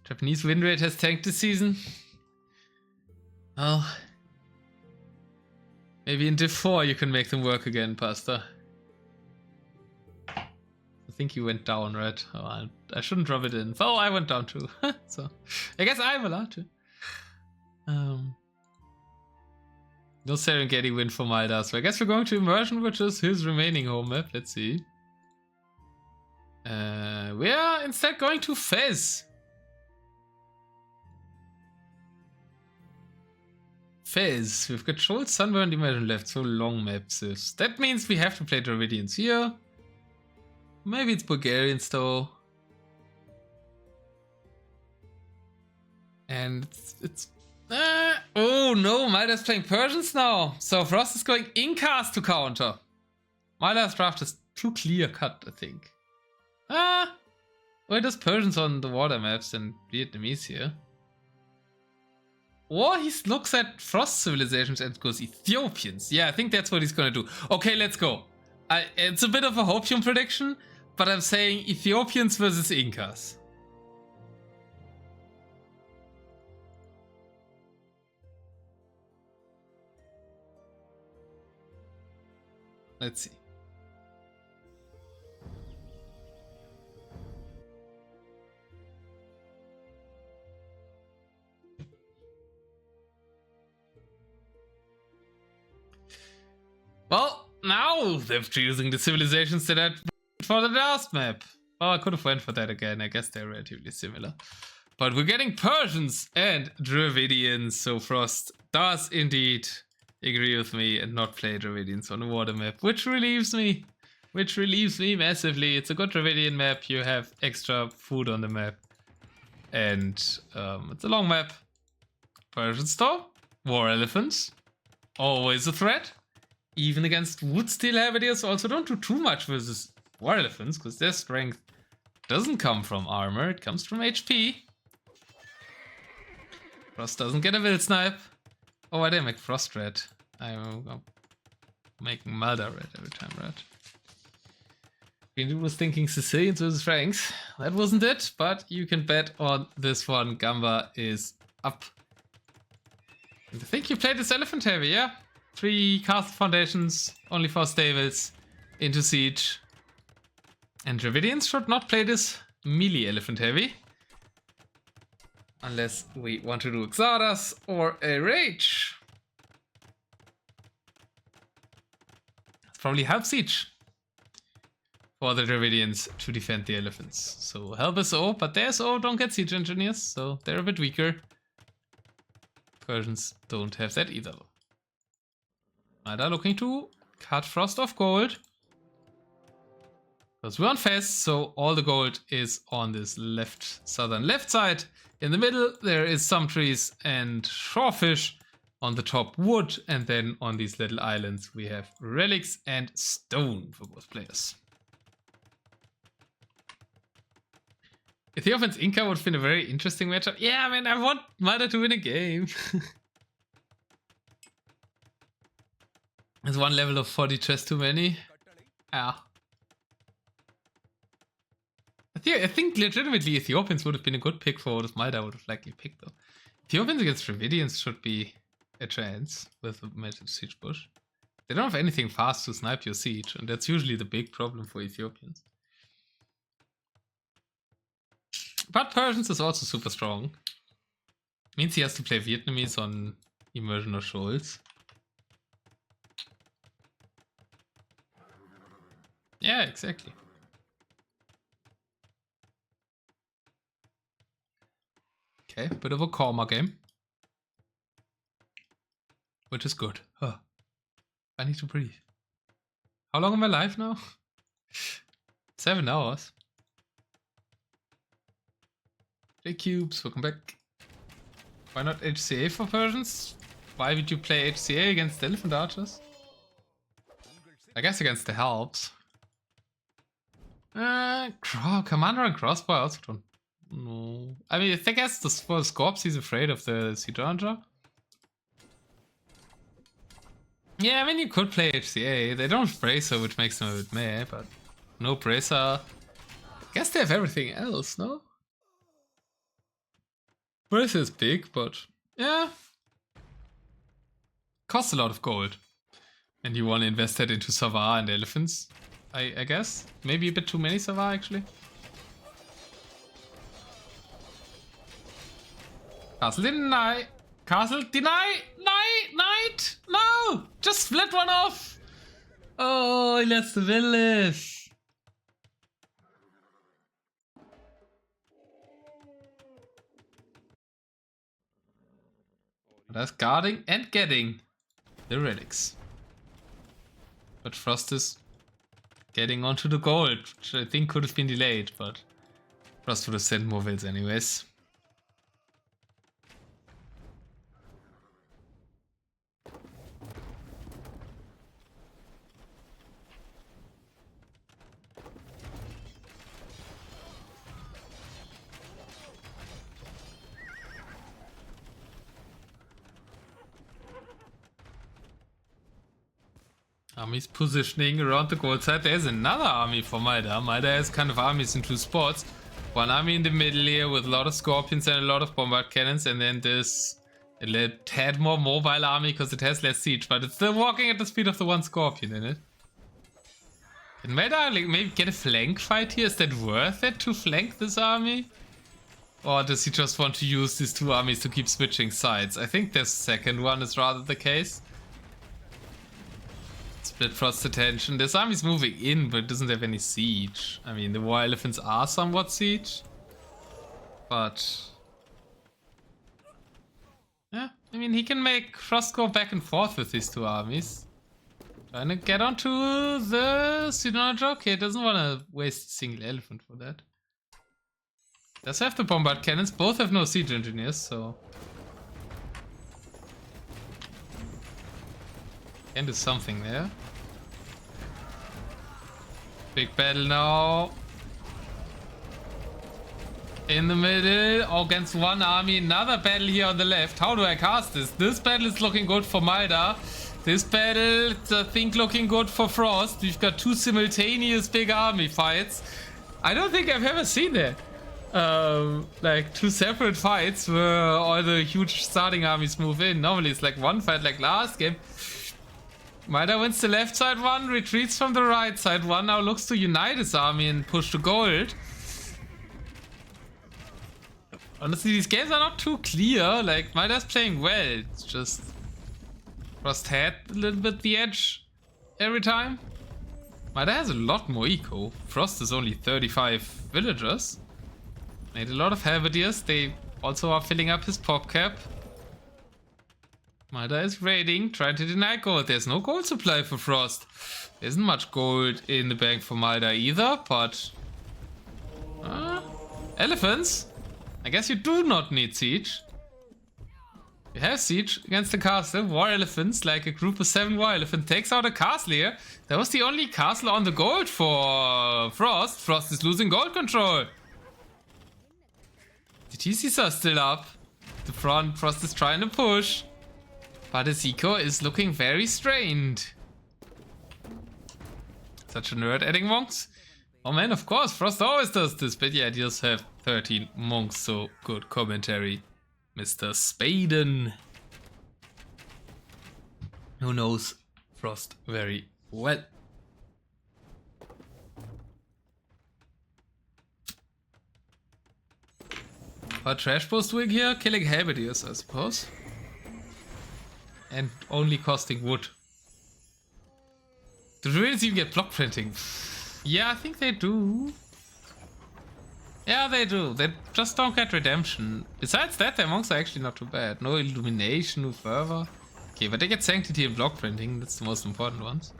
Japanese win rate has tanked this season. Well, maybe in Div 4 you can make them work again, Pasta. I think you went down, right? Oh, I shouldn't drop it in. Oh, I went down too. So, I guess I'm allowed to. No Serengeti win for Maldhar, so I guess we're going to Immersion, which is his remaining home map. Let's see. We are instead going to Fez. Fez. We've got Shoal, Sunburn, Immersion left, so long maps. That means we have to play Dravidians here. Maybe it's Bulgarians though. And it's oh no, Maldhar's playing Persians now. So Frost is going Incas to counter. Maldhar's draft is too clear cut, I think. Well, there's Persians on the water maps and Vietnamese here. Or he looks at Frost civilizations and goes Ethiopians. Yeah, I think that's what he's gonna do. Okay, let's go. It's a bit of a hopium prediction, but I'm saying Ethiopians versus Incas. Let's see. Well, now they're choosing the civilizations that I for the last map. Oh, I could have went for that again. I guess they're relatively similar. But we're getting Persians and Dravidians, so Frost does indeed agree with me and not play Dravidians on a water map, which relieves me. Which relieves me massively. It's a good Dravidian map. You have extra food on the map. And it's a long map. Persians though. War elephants. Always a threat. Even against wood steel halberdiers. Also don't do too much versus war elephants, because their strength doesn't come from armor. It comes from HP. Frost doesn't get a will snipe. Oh, I didn't make Frost red. I'm making Maldhar red every time, right? Green was thinking Sicilians versus Franks. That wasn't it, but you can bet on this one. Gamba is up. And I think you played this elephant heavy, yeah? 3 castle foundations, only 4 stables, into siege. And Dravidians should not play this melee elephant heavy. Unless we want to do Exardas or a Rage. It's probably help siege for the Dravidians to defend the elephants. So help is O, but there's O, don't get siege engineers, so they're a bit weaker. Persians don't have that either. Maldhar looking to cut Frost off gold. Because we're on Fez, so all the gold is on this southern left side. In the middle, there is some trees and shorefish. On the top, wood. And then on these little islands, we have relics and stone for both players. Ethiopians Inca would have been a very interesting matchup. Yeah, man, I want Maldhar to win a game. There's one level of 40 chess too many. Yeah. I think legitimately Ethiopians would have been a good pick for what Maldhar would have likely picked though. Ethiopians against Dravidians should be a chance with a massive siege push. They don't have anything fast to snipe your siege, and that's usually the big problem for Ethiopians. But Persians is also super strong. Means he has to play Vietnamese on Immersion or Shoals. Yeah, exactly. Okay, bit of a karma game. Which is good. Huh. I need to breathe. How long am I live now? 7 hours. Play cubes, welcome back. Why not HCA for Persians? Why would you play HCA against elephant archers? I guess against the helps. Commander and crossbow, I also don't know. I mean, I guess for Scorps he's afraid of the Siege Ranger. Yeah, I mean, you could play HCA. They don't have Bracer, which makes them a bit meh, but no Bracer. I guess they have everything else, no? Bracer is big, but yeah. Costs a lot of gold. And you want to invest that into Savar and elephants, I guess. Maybe a bit too many Savar, actually. Castle deny! Castle deny! Knight! No! Just split one off! Oh, he lets the village. That's guarding and getting the relics. But Frost is getting onto the gold, which I think could have been delayed, but Frost would have sent more vills anyways. Armies positioning around the gold side. There's another army for Maldhar. Maldhar has kind of armies in two spots. One army in the middle here with a lot of scorpions and a lot of bombard cannons, and then this a tad more mobile army because it has less siege, but it's still walking at the speed of the one scorpion in it. Can Maldhar like, maybe get a flank fight here? Is that worth it to flank this army? Or does he just want to use these two armies to keep switching sides? I think the second one is rather the case. Split Frost attention. This army's moving in, but it doesn't have any siege. I mean, the war elephants are somewhat siege. But yeah, I mean, he can make Frost go back and forth with these two armies. Trying to get onto the Siege. Okay, doesn't want to waste a single elephant for that. Does have the bombard cannons. Both have no siege engineers, so can do something there. Big battle now. In the middle, against one army. Another battle here on the left. How do I cast this? This battle is looking good for Maldhar. This battle, I think, looking good for Frost. We've got two simultaneous big army fights. I don't think I've ever seen that. Like two separate fights where all the huge starting armies move in. Normally it's like one fight like last game. Maldhar wins the left side one, retreats from the right side one, now looks to unite his army and push to gold. Honestly, these games are not too clear, like Maldhar's playing well, it's just Frost had a little bit the edge every time. Maldhar has a lot more eco. Frost is only 35 villagers. Made a lot of halberdiers, they also are filling up his pop cap. Maldhar is raiding, trying to deny gold. There's no gold supply for Frost. There isn't much gold in the bank for Maldhar either, but elephants? I guess you do not need siege. You have siege against the castle. War elephants, like a group of 7 war elephants, takes out a castle here. That was the only castle on the gold for Frost. Frost is losing gold control. The TCs are still up. The front, Frost is trying to push. But his eco is looking very strained. Such a nerd adding monks. Oh man, of course, Frost always does this. But yeah, he does have 13 monks, so good commentary. Mr. Spaden. Who knows Frost very well. What Trash Post doing here? Killing halberdiers, I suppose. And only costing wood. Do the ruins even get block printing? Yeah, I think they do. Yeah, they do. They just don't get redemption. Besides that, their monks are actually not too bad. No illumination, no fervor. Okay, but they get sanctity and block printing. That's the most important ones.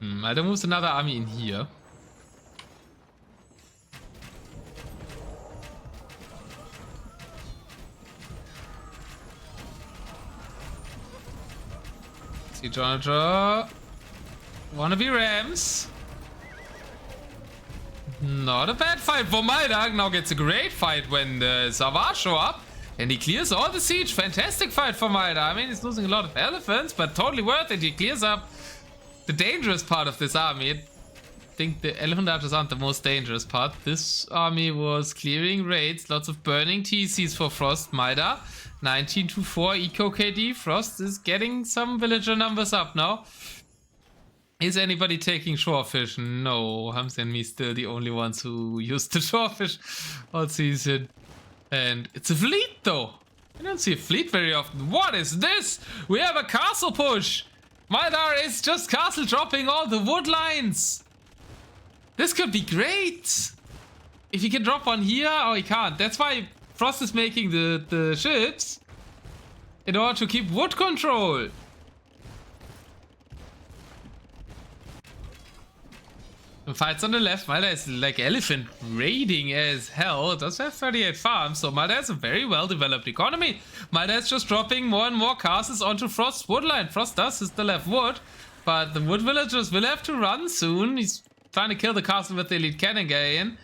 Maldhar moves another army in here. Maybe Jonadra. Wanna be Rams. Not a bad fight for Maldhar. Now gets a great fight when the Savar show up. And he clears all the siege. Fantastic fight for Maldhar. I mean, he's losing a lot of elephants, but totally worth it. He clears up the dangerous part of this army. I think the elephant archers aren't the most dangerous part. This army was clearing raids. Lots of burning TCs for Frost. Maldhar, 19 to 4 eco KD. Frost is getting some villager numbers up now. Is anybody taking shorefish? No, Hams and me still the only ones who used the shorefish all season. And it's a fleet though. I don't see a fleet very often. What is this? We have a castle push. Maldhar is just castle dropping all the wood lines. This could be great. If he can drop one here, oh he can't. That's why Frost is making the ships in order to keep wood control. Fights on the left. Maldhar is like elephant raiding as hell. It does have 38 farms, so Maldhar has a very well developed economy. Maldhar is just dropping more and more castles onto Frost's woodline. Frost does still have wood, but the wood villagers will have to run soon. He's trying to kill the castle with the elite cannon galleon.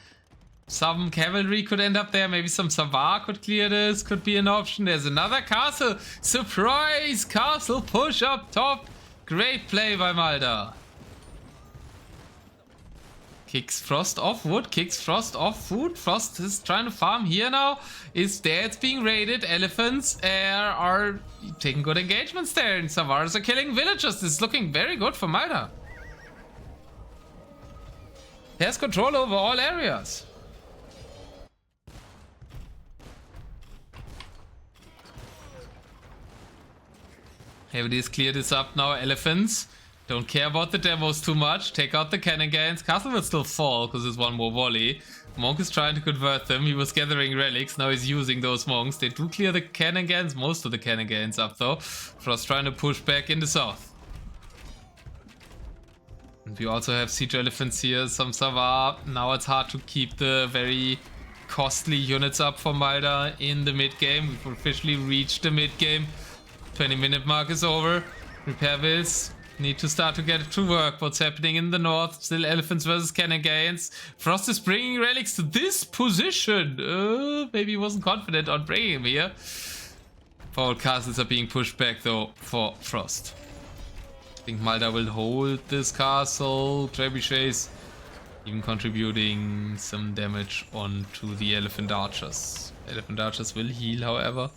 Some cavalry could end up there. Maybe some Savar could clear this. Could be an option. There's another castle. Surprise castle push up top. Great play by Maldhar. Kicks Frost off wood, kicks Frost off food. Frost is trying to farm here now. Is there? It's being raided. Elephants are taking good engagements there. And Savars are killing villagers. This is looking very good for Maldhar. He has control over all areas. Heavily is cleared this up now. Elephants. Don't care about the demos too much. Take out the cannon gains. Castle will still fall because there's one more volley. Monk is trying to convert them. He was gathering relics. Now he's using those monks. They do clear the cannon gains. Most of the cannon gains up though. Frost trying to push back in the south. And we also have siege elephants here. Some Savar. Now it's hard to keep the very costly units up for Maldhar in the mid game. We've officially reached the mid game. 20-minute mark is over. Repair bills. Need to start to get it to work. What's happening in the north? Still elephants versus cannon gains. Frost is bringing relics to this position. Maybe he wasn't confident on bringing him here. Foul castles are being pushed back though for Frost. I think Maldhar will hold this castle. Trebuchets even contributing some damage onto the elephant archers. Elephant archers will heal, however.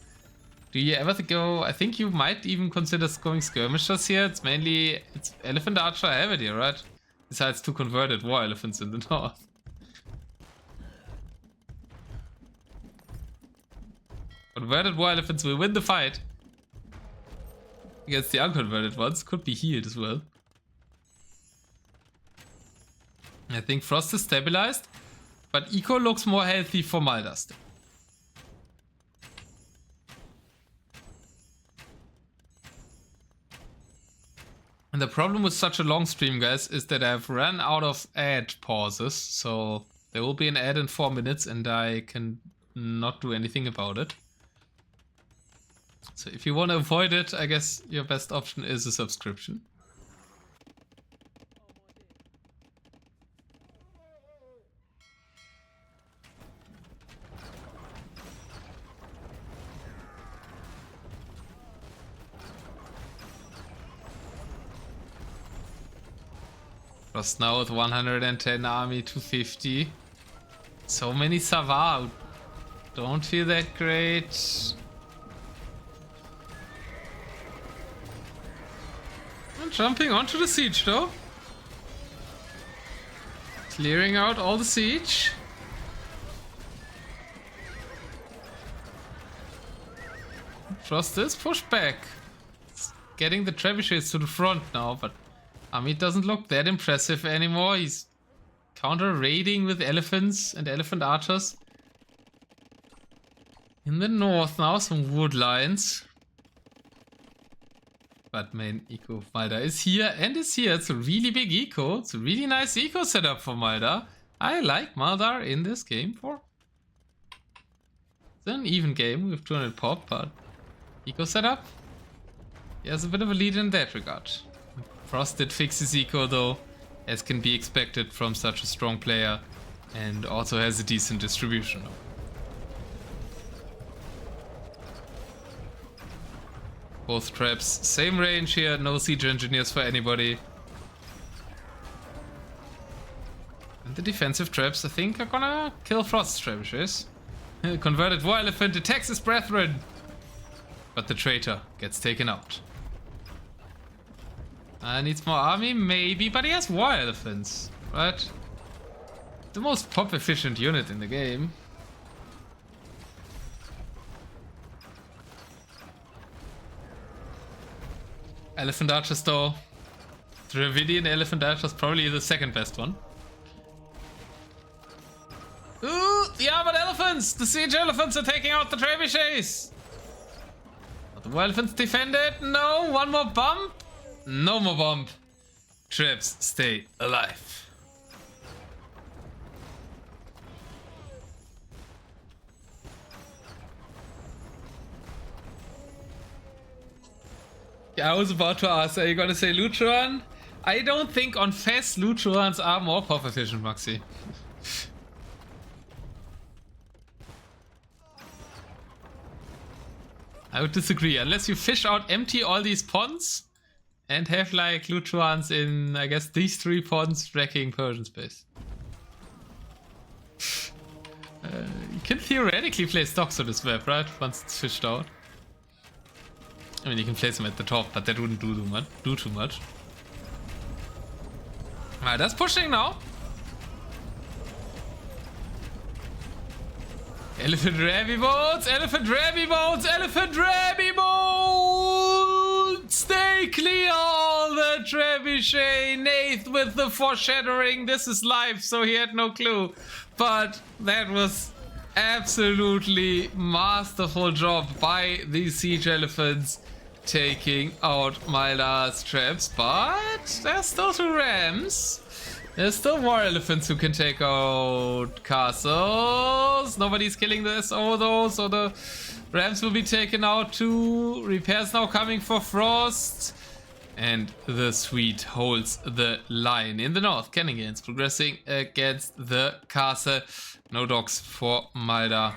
Do you ever go? I think you might even consider going skirmishers here. It's mainly elephant archer heavy here, right? Besides two converted war elephants in the north. Converted war elephants will win the fight against the unconverted ones. Could be healed as well. I think Frost is stabilized, but Eco looks more healthy for Maldhar still. And the problem with such a long stream, guys, is that I've run out of ad pauses. So there will be an ad in 4 minutes and I can not do anything about it. So if you want to avoid it, I guess your best option is a subscription. Frost now with 110 army, 250. So many Savar. Don't feel that great. I'm jumping onto the siege though. Clearing out all the siege. Frost is pushed back. It's getting the trebuchets to the front now, but Amit doesn't look that impressive anymore. He's counter raiding with elephants and elephant archers. In the north now, some wood lines. But main eco Maldhar is here and is here. It's a really big eco. It's a really nice eco setup for Maldhar. I like Maldhar in this game for. It's an even game with 200 pop, but eco setup. he has a bit of a lead in that regard. Frost did fix his eco though, as can be expected from such a strong player, and also has a decent distribution. Both traps, same range here, no siege engineers for anybody. And the defensive traps, I think, are gonna kill Frost's trebuchets. Converted War Elephant attacks his brethren, but the traitor gets taken out. Needs more army, maybe, but he has War Elephants, right? The most pop efficient unit in the game. Elephant Archers though. Dravidian Elephant Archers probably the second best one. Ooh, the armored elephants! The siege elephants are taking out the trebuchets! Are the elephants defended? No, one more bump? No more bump. Traps stay alive. Yeah, I was about to ask, are you gonna say Lutron? I don't think on Fest Lutrons are more pop efficient, Maxi. I would disagree, unless you fish out empty all these ponds and have like Lutrons in, I guess, these 3 ponds wrecking Persian space. You can theoretically place stocks on this map, right? Once it's fished out. I mean, you can place them at the top, but that wouldn't do too much. Alright, that's pushing now. Elephant Rabby boats! Elephant Rabby boats! Elephant Rabby boats! Stay clear all the trebuchet! Nath with the foreshadowing. This is live, so he had no clue. But that was absolutely masterful job by these siege elephants, taking out Maldhar's traps. But there's still 2 rams. There's still more elephants who can take out castles. Nobody's killing the SO though, so the rams will be taken out too. Repairs now coming for Frost. And the Swede holds the line in the north. Canningans progressing against the castle. No dogs for Maldhar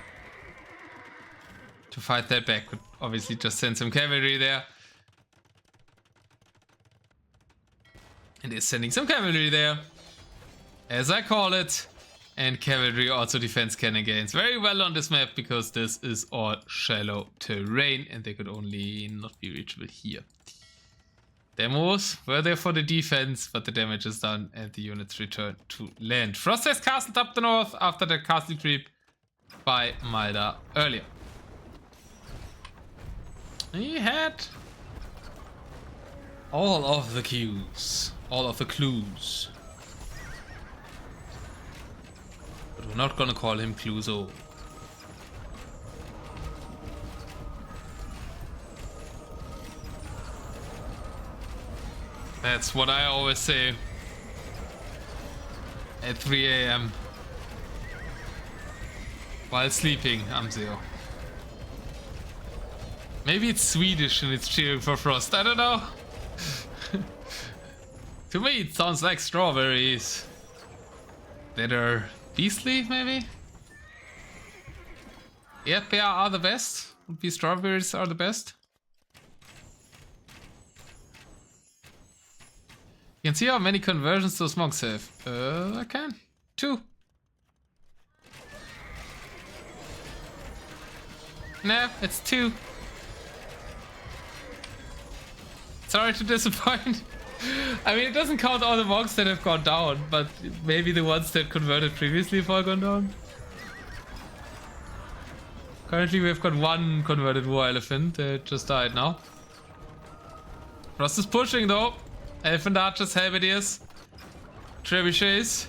to fight that back. Could obviously just send some cavalry there. And is sending some cavalry there, as I call it. And cavalry also defends cannons very well on this map, because this is all shallow terrain and they could only not be reachable here. Demos were there for the defense, but the damage is done and the units return to land. Frost has castled up the north after the castle creep by Maldhar earlier. He had all of the cues, all of the clues. But we're not gonna call him Cluzo. That's what I always say at 3 AM while sleeping, Amseo. Maybe it's Swedish and it's cheering for Frost, I don't know. To me it sounds like strawberries that are beastly, maybe? Yep, they are the best. Would be strawberries are the best. You can see how many conversions those monks have. I can. 2. No, it's 2. Sorry to disappoint. I mean, it doesn't count all the monks that have gone down, but maybe the ones that converted previously have all gone down. Currently we've got 1 converted war elephant that just died now. Frost is pushing though. Elephant archers, halberdiers, trebuchets.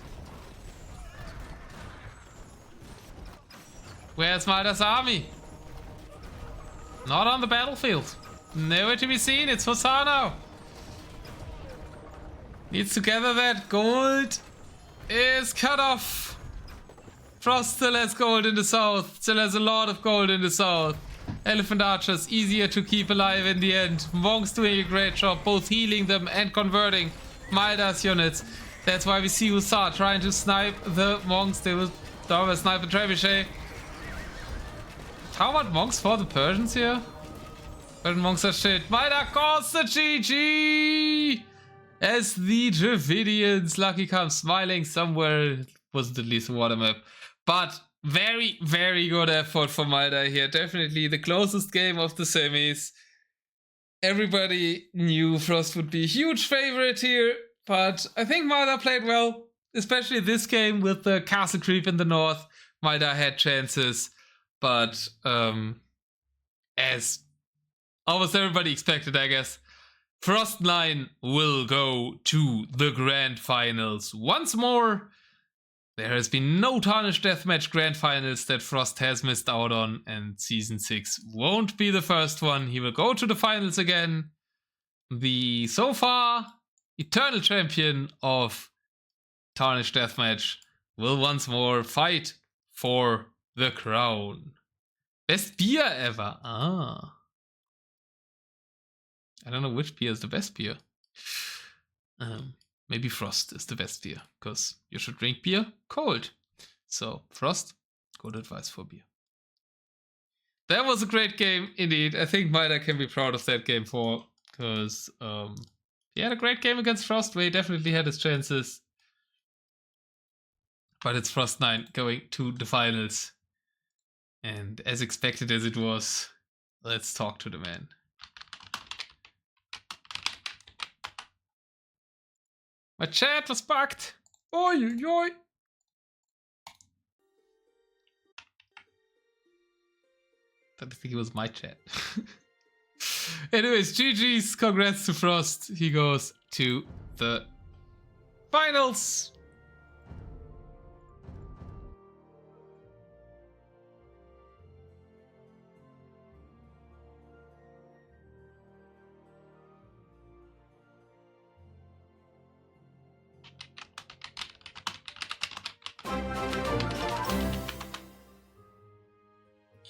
Where's Maldhar's army? Not on the battlefield. Nowhere to be seen. It's Hosanna. Needs to gather that gold. Is cut off. Frost still has gold in the south. Still has a lot of gold in the south. Elephant Archers easier to keep alive in the end. Monks doing a great job, both healing them and converting Maldhar's units. That's why we see Hussar trying to snipe the Monks. They will snipe the Trebuchet. How about Monks for the Persians here? Persian Monks are shit. Maldhar calls the GG! As the Dravidians, Lucky comes smiling somewhere. It wasn't at least a water map. But very, very good effort for Maldhar here. Definitely the closest game of the semis. Everybody knew Frost would be a huge favorite here, but I think Maldhar played well, especially this game with the castle creep in the north. Maldhar had chances, but as almost everybody expected, I guess, Frost 9 will go to the grand finals once more. There has been no Tarnished Deathmatch Grand Finals that Frost has missed out on, and Season 6 won't be the first one. He will go to the finals again. The, so far, eternal champion of Tarnished Deathmatch will once more fight for the crown. Best beer ever. Ah. I don't know which beer is the best beer. Maybe Frost is the best beer, because you should drink beer cold. So, Frost, good advice for beer. That was a great game, indeed. I think Maldhar can be proud of that game because he had a great game against Frost, where he definitely had his chances. But it's Frost 9 going to the finals. And as expected as it was, let's talk to the man. My chat was bugged. Oi, oi, oi. I think it was my chat. Anyways, GG's. Congrats to Frost. He goes to the finals.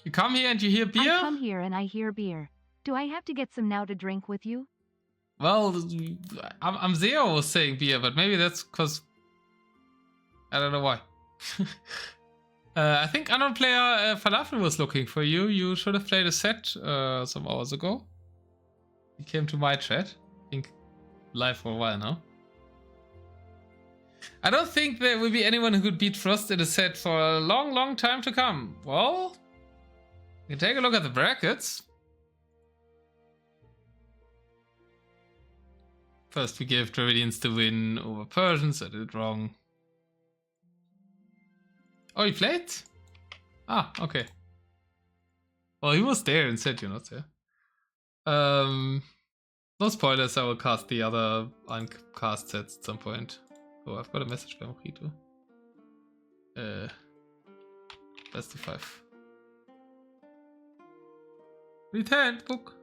You come here and you hear beer? I come here and I hear beer. Do I have to get some now to drink with you? Well, I'm Zero was saying beer, but maybe that's because I don't know why. I think unknown player Falafel was looking for you. You should have played a set some hours ago. He came to my chat. I think live for a while now. I don't think there will be anyone who could beat Frost in a set for a long, long time to come. Well, you can take a look at the brackets. First, we gave Dravidians the win over Persians. I did it wrong. Oh, he played? Ah, okay. Well, he was there and said you're not there. No spoilers, I will cast the other uncast sets at some point. Oh, I've got a message by Mojito. Best of 5. Read handbook.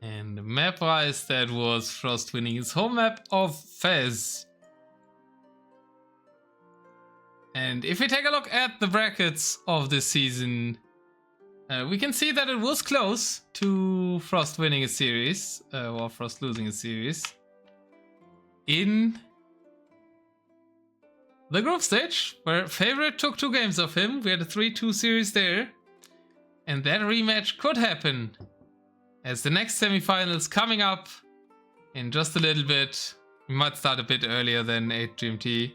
And map-wise, that was Frost winning his home map of Fez. And if we take a look at the brackets of this season, we can see that it was close to Frost winning a series, or Frost losing a series. In the group stage, where Favorite took 2 games of him, we had a 3-2 series there. And that rematch could happen, as the next semifinals coming up in just a little bit. We might start a bit earlier than 8 GMT.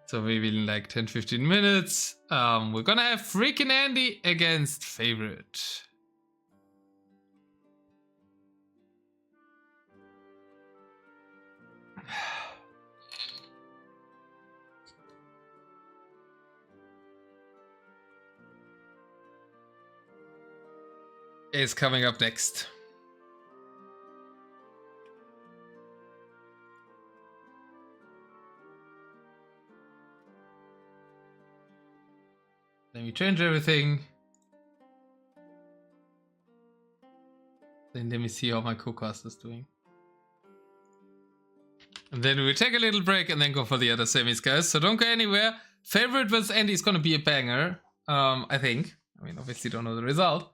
So maybe in like 10-15 minutes. We're gonna have freaking Andy against Favorite. Is coming up next. Let me change everything. Then let me see how my co-cast is doing. And then we take a little break and then go for the other semis, guys. So don't go anywhere. Favorite versus Andy is going to be a banger, I think. I mean, obviously don't know the result,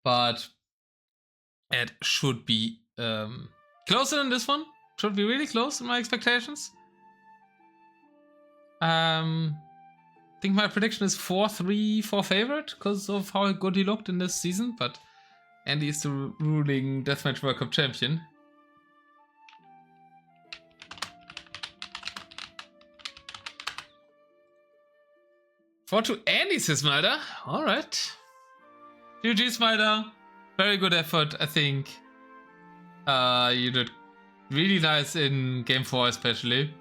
but it should be closer than this one. Should be really close in my expectations. I think my prediction is 4-3 for favorite because of how good he looked in this season, but Andy is the ruling Deathmatch World Cup champion. For to Andy, says Maldhar. Alright. GG's, Maldhar. Very good effort, I think. You did really nice in game 4 especially.